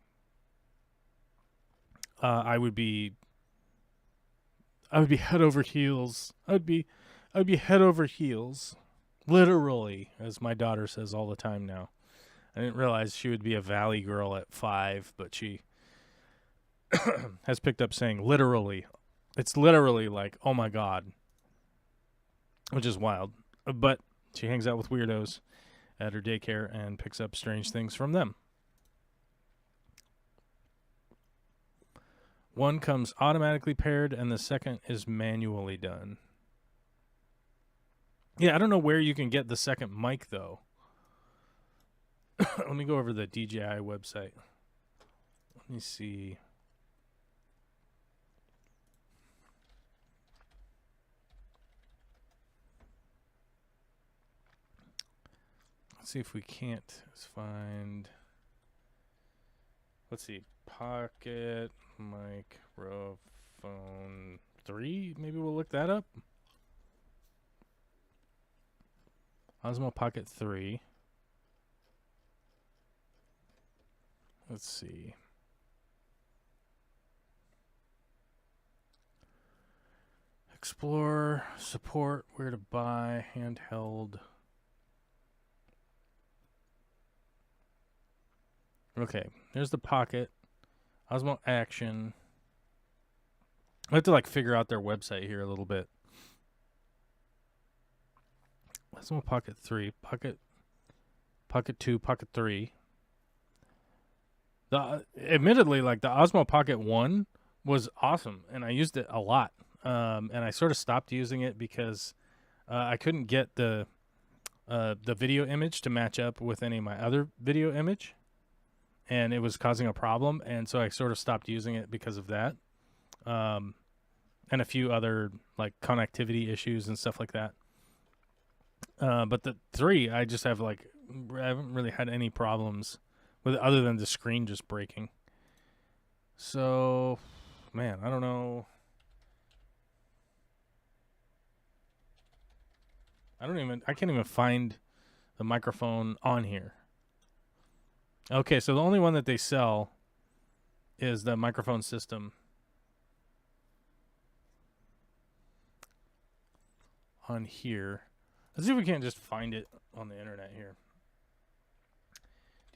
A: I would be head over heels. I'd be head over heels, literally, as my daughter says all the time now. I didn't realize she would be a Valley girl at 5, but she has picked up saying literally. It's literally like, oh my God, which is wild. But she hangs out with weirdos at her daycare and picks up strange things from them. One comes automatically paired, and the second is manually done. Yeah, I don't know where you can get the second mic, though. Let me go over the DJI website. Let me see. Let's see if we can't find. Let's see. Pocket Microphone 3. Maybe we'll look that up. Osmo Pocket 3. Let's see. Explore, support, where to buy, handheld. Okay, there's the Pocket. Osmo Action. I have to figure out their website here a little bit. Osmo Pocket 3, Pocket 2, Pocket 3. Admittedly, the Osmo Pocket 1 was awesome, and I used it a lot. And I sort of stopped using it because I couldn't get the video image to match up with any of my other video image, and it was causing a problem, and so I sort of stopped using it because of that, and a few other connectivity issues and stuff like that. But the 3, I just have I haven't really had any problems with it other than the screen just breaking. So, man, I don't know. I can't even find the microphone on here. Okay, so the only one that they sell is the microphone system. On here. Let's see if we can't just find it on the internet here.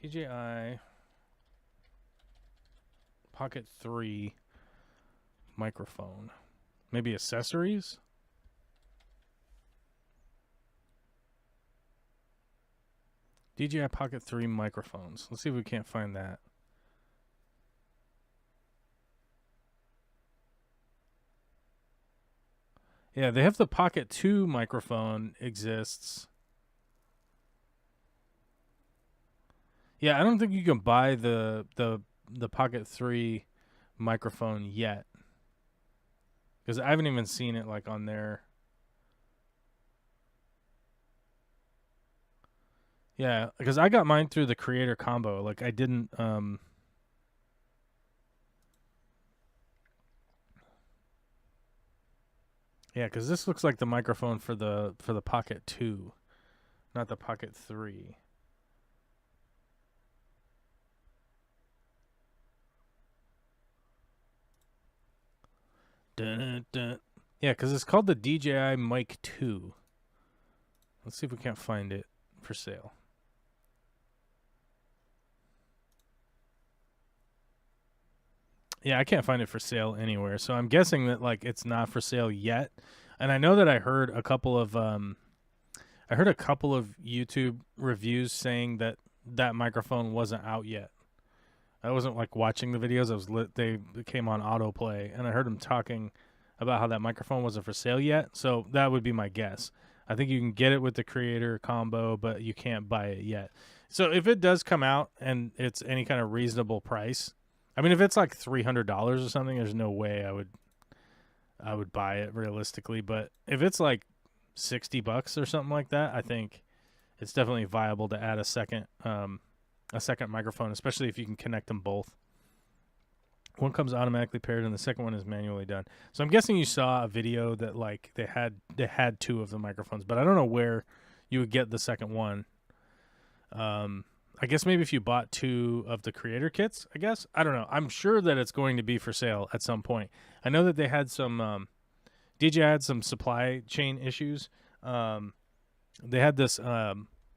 A: DJI Pocket 3 microphone. Maybe accessories? DJI Pocket 3 microphones. Let's see if we can't find that. Yeah, they have the Pocket 2 microphone exists. Yeah, I don't think you can buy the Pocket 3 microphone yet. Because I haven't even seen it on there. Yeah, because I got mine through the creator combo. I didn't yeah, because this looks like the microphone for the Pocket 2, not the Pocket 3. Dun, dun. Yeah, because it's called the DJI Mic 2. Let's see if we can't find it for sale. Yeah, I can't find it for sale anywhere. So I'm guessing that it's not for sale yet. And I know that I heard a couple of YouTube reviews saying that microphone wasn't out yet. I wasn't watching the videos. They came on autoplay, and I heard them talking about how that microphone wasn't for sale yet. So that would be my guess. I think you can get it with the creator combo, but you can't buy it yet. So if it does come out and it's any kind of reasonable price, I mean, if it's $300 or something, there's no way I would buy it realistically. But if it's $60 or something like that, I think it's definitely viable to add a second microphone, especially if you can connect them both. One comes automatically paired, and the second one is manually done. So I'm guessing you saw a video that like they had two of the microphones, but I don't know where you would get the second one. I guess maybe if you bought two of the creator kits, I guess. I don't know. I'm sure that it's going to be for sale at some point. I know that they had some DJI had some supply chain issues. They had this they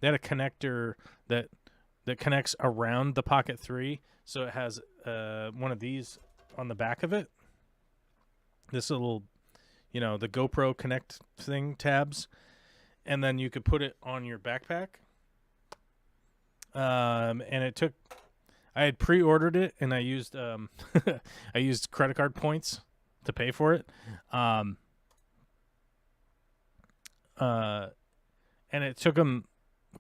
A: had a connector that connects around the Pocket 3, so it has one of these on the back of it. This little, the GoPro Connect thing tabs, and then you could put it on your backpack. And it took. I had pre-ordered it, and I used I used credit card points to pay for it. And it took them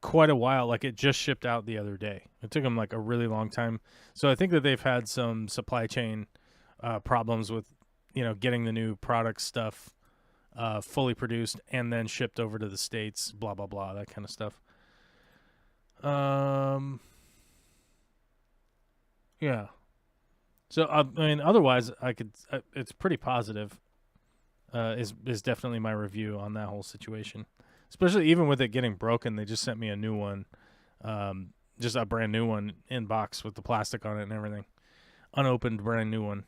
A: quite a while. Like, it just shipped out the other day. It took them like a really long time. So I think that they've had some supply chain problems with, getting the new product stuff fully produced and then shipped over to the States, blah, blah, blah, that kind of stuff. Yeah. So, otherwise, it's pretty positive, is definitely my review on that whole situation. Especially even with it getting broken, they just sent me a new one, just a brand new one in box with the plastic on it and everything. Unopened, brand new one.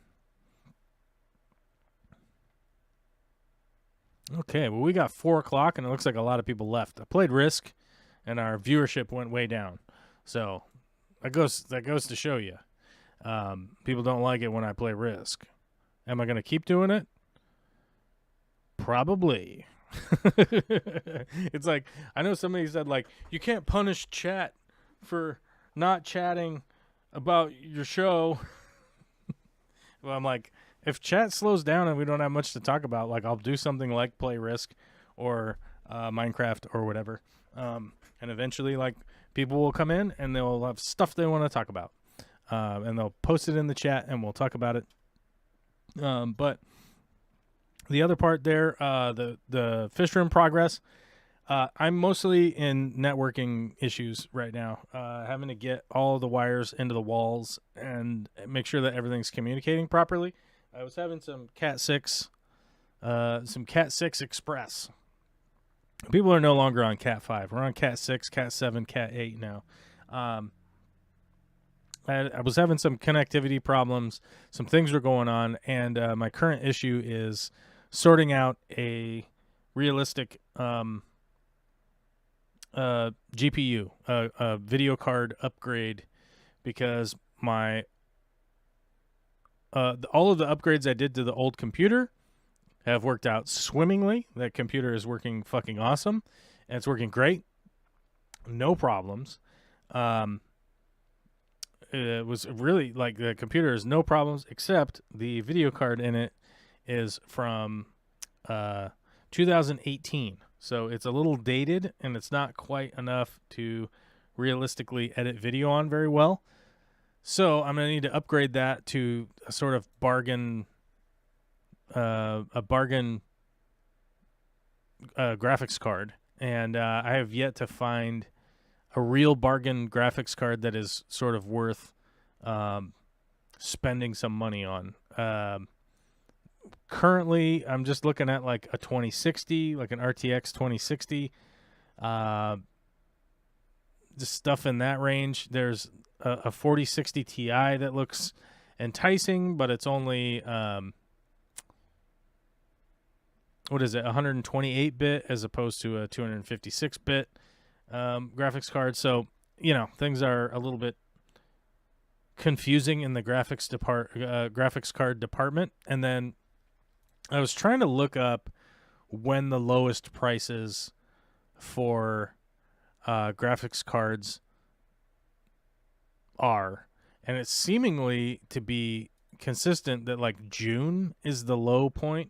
A: Okay, well, we got 4 o'clock, and it looks like a lot of people left. I played Risk, and our viewership went way down. So that goes to show you. People don't like it when I play Risk. Am I going to keep doing it? Probably. It's like, I know somebody said, like, you can't punish chat for not chatting about your show. Well, I'm like, if chat slows down and we don't have much to talk about, like, I'll do something like play Risk or Minecraft or whatever. And eventually, like, people will come in and they'll have stuff they want to talk about. And they'll post it in the chat and we'll talk about it. But the other part there, the fish room progress, I'm mostly in networking issues right now, having to get all the wires into the walls and make sure that everything's communicating properly. I was having some Cat 6 Express. People are no longer on Cat 5. We're on Cat 6, Cat 7, Cat 8 now. I was having some connectivity problems. Some things were going on, and my current issue is sorting out a realistic GPU, a video card upgrade, because my all of the upgrades I did to the old computer have worked out swimmingly. That computer is working fucking awesome, and it's working great. No problems. It was really, like, the computer is no problems, except the video card in it is from 2018. So it's a little dated, and it's not quite enough to realistically edit video on very well. So I'm going to need to upgrade that to a sort of bargain graphics card. And I have yet to find a real bargain graphics card that is sort of worth spending some money on. Currently, I'm just looking at like a 2060, like an RTX 2060. Just stuff in that range. There's a 4060 Ti that looks enticing, but it's only what is it, 128-bit as opposed to a 256-bit graphics card. So, things are a little bit confusing in the graphics card department. And then I was trying to look up when the lowest prices for graphics cards are, and it's seemingly to be consistent that like June is the low point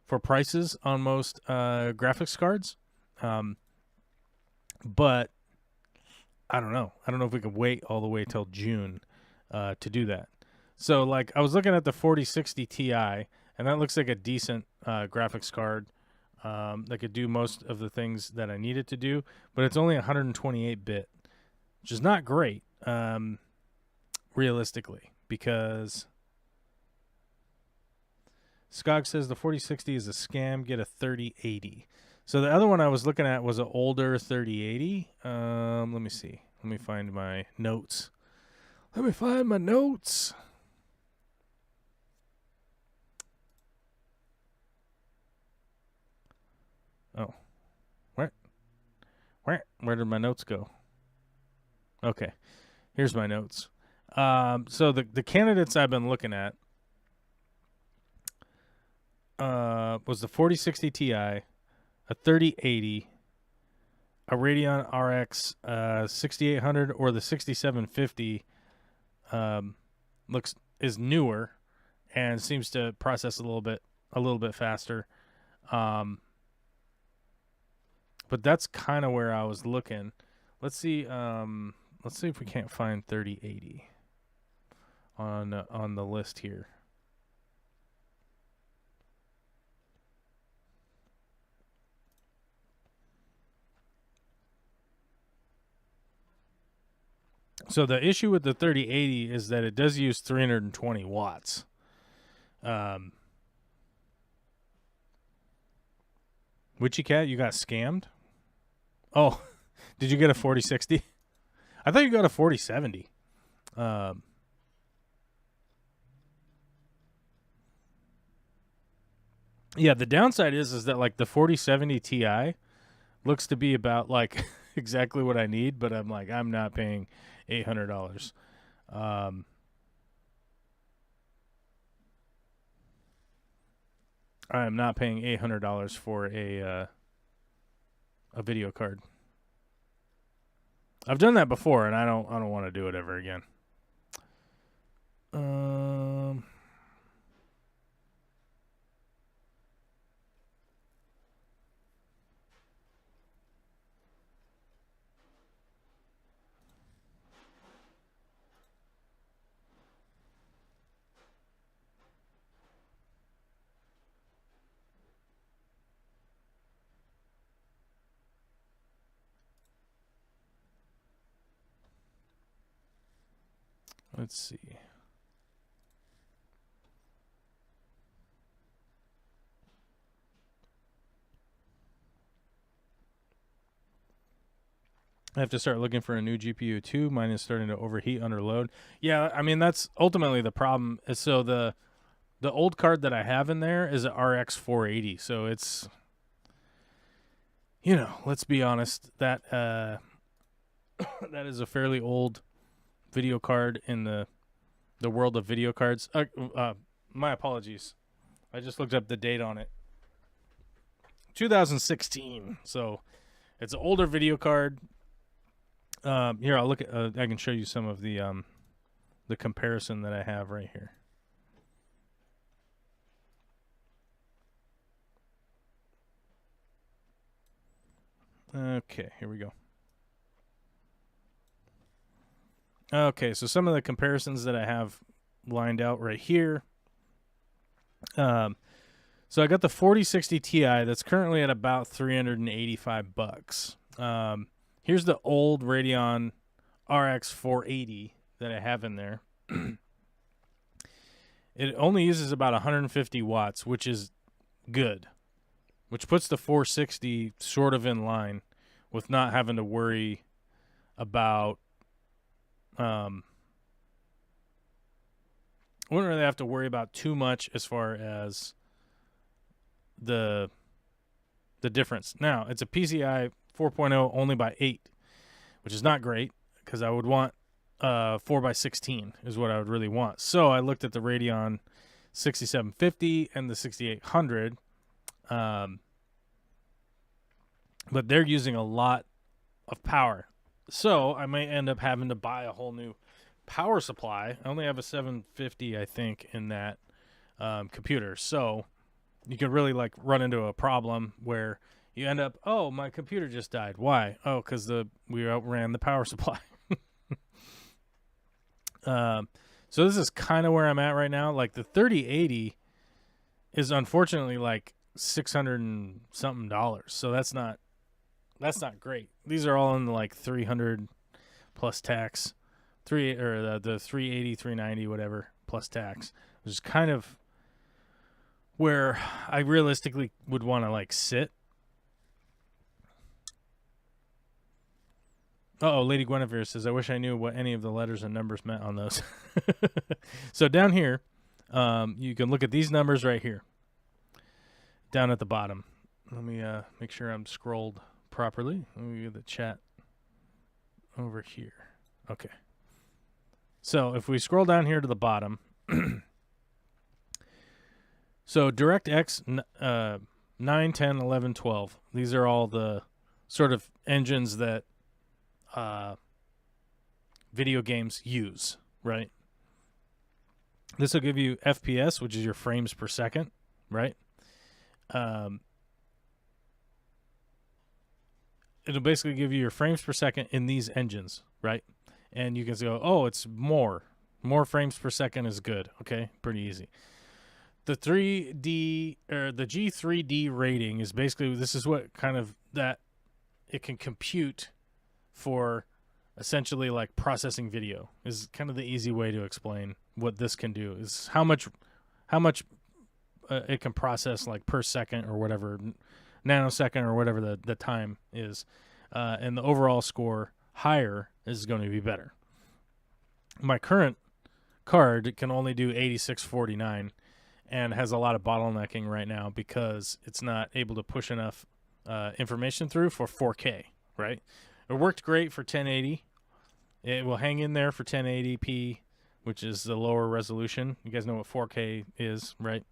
A: for prices on most graphics cards. But I don't know. I don't know if we can wait all the way till June to do that. So, like, I was looking at the 4060 Ti, and that looks like a decent graphics card. that could do most of the things that I need it to do, but it's only 128-bit, which is not great, realistically, because Skog says the 4060 is a scam, get a 3080. So the other one I was looking at was an older 3080. Let me see. Let me find my notes. Let me find my notes. Oh. Where did my notes go? Okay. Here's my notes. So the candidates I've been looking at was the 4060 Ti, a 3080, a Radeon RX 6800, or the 6750 is newer and seems to process a little bit faster. But that's kind of where I was looking. Let's see if we can't find 3080 on the list here. So the issue with the 3080 is that it does use 320 watts. Witchy Cat, you got scammed? Oh, did you get a 4060? I thought you got a 4070. Yeah, the downside is that like the 4070 Ti looks to be about like exactly what I need, but I'm like, I'm not paying $800. I am not paying $800 for a video card. I've done that before, and I don't want to do it ever again. Let's see. I have to start looking for a new GPU too. Mine is starting to overheat under load. Yeah, I mean that's ultimately the problem. So the old card that I have in there is an RX 480. So it's, you know, let's be honest, that that is a fairly old video card in the world of video cards. My apologies. I just looked up the date on it. 2016. So it's an older video card. Here, I'll look at. I can show you some of the comparison that I have right here. Okay, here we go. Okay, so some of the comparisons that I have lined out right here. So I got the 4060 Ti that's currently at about $385. Here's the old Radeon RX 480 that I have in there. It only uses about 150 watts, which is good, which puts the 460 sort of in line with not having to worry about wouldn't really have to worry about too much as far as the difference. Now, it's a PCI 4.0 only by 8, which is not great because I would want 4x16 is what I would really want. So I looked at the Radeon 6750 and the 6800, but they're using a lot of power. So I might end up having to buy a whole new power supply. I only have a 750, I think, in that computer. So you could really like run into a problem where you end up, oh, my computer just died. Why? Oh, because we outran the power supply. So this is kind of where I'm at right now. Like the 3080 is unfortunately like $600 and something. So that's not great. These are all in the like 300 plus tax, the 380, 390, whatever plus tax, which is kind of where I realistically would want to like sit. Lady Guinevere says, I wish I knew what any of the letters and numbers meant on those. So down here, you can look at these numbers right here, down at the bottom. Let me make sure I'm scrolled properly. Let me get the chat over here. Okay. So if we scroll down here to the bottom, so DirectX 9, 10, 11, 12. These are all the sort of engines that video games use, right? This will give you FPS, which is your frames per second, right? It'll basically give you your frames per second in these engines, right? And you can go, oh, it's more frames per second is good. Okay, pretty easy. The 3D or the G3D rating is basically, this is what kind of that it can compute for essentially like processing video is kind of the easy way to explain what this can do is how much it can process like per second or whatever, nanosecond or whatever the time is. And the overall score higher is going to be better. My current card can only do 8649 and has a lot of bottlenecking right now because it's not able to push enough information through for 4K, right? It worked great for 1080. It will hang in there for 1080p, which is the lower resolution. You guys know what 4K is, right?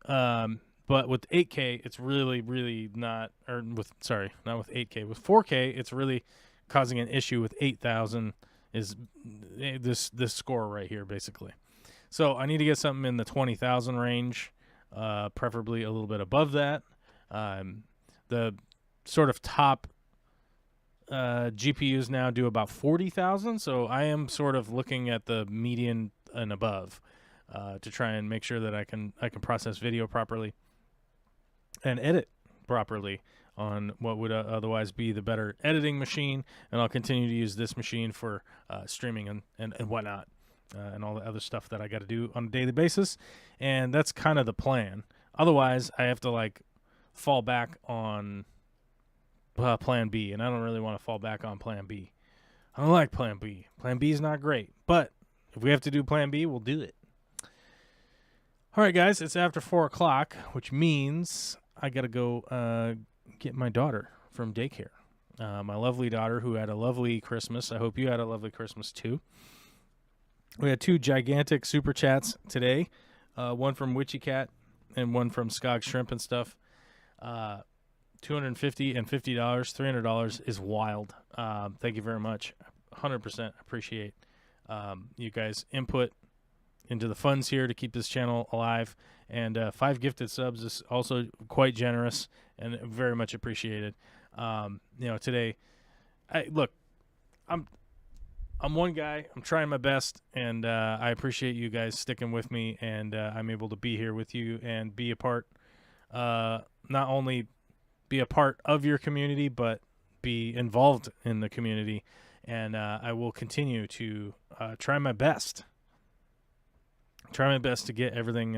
A: But with 8K, it's really, really not, or with, sorry, not with 8K. With 4K, it's really causing an issue with 8,000 is this score right here, basically. So I need to get something in the 20,000 range, preferably a little bit above that. The sort of top GPUs now do about 40,000, so I am sort of looking at the median and above to try and make sure that I can process video properly and edit properly on what would otherwise be the better editing machine, and I'll continue to use this machine for streaming and whatnot, and all the other stuff that I got to do on a daily basis, and that's kind of the plan. Otherwise, I have to like fall back on plan B, and I don't really want to fall back on plan B. I don't like plan B. Plan B is not great, but if we have to do plan B, we'll do it. All right, guys, it's after 4 o'clock, which means I got to go get my daughter from daycare. My lovely daughter who had a lovely Christmas. I hope you had a lovely Christmas, too. We had 2 gigantic super chats today, one from Witchy Cat and one from Skog Shrimp and Stuff. $250 and $50, $300 is wild. Thank you very much. 100% appreciate you guys' input into the funds here to keep this channel alive. And 5 gifted subs is also quite generous and very much appreciated. Today, I'm one guy. I'm trying my best, and I appreciate you guys sticking with me, and I'm able to be here with you and be a part, not only be a part of your community, but be involved in the community. And I will continue to try my best to get everything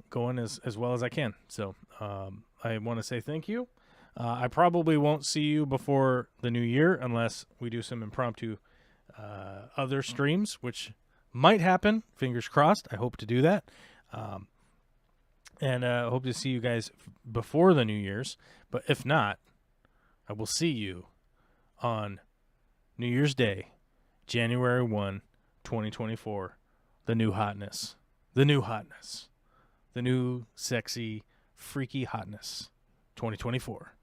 A: going as well as I can. So I want to say thank you. I probably won't see you before the new year unless we do some impromptu other streams, which might happen. Fingers crossed. I hope to do that. And I hope to see you guys before the New Year's. But if not, I will see you on New Year's Day, January 1, 2024. The new hotness. The new hotness. The new sexy, freaky hotness. 2024.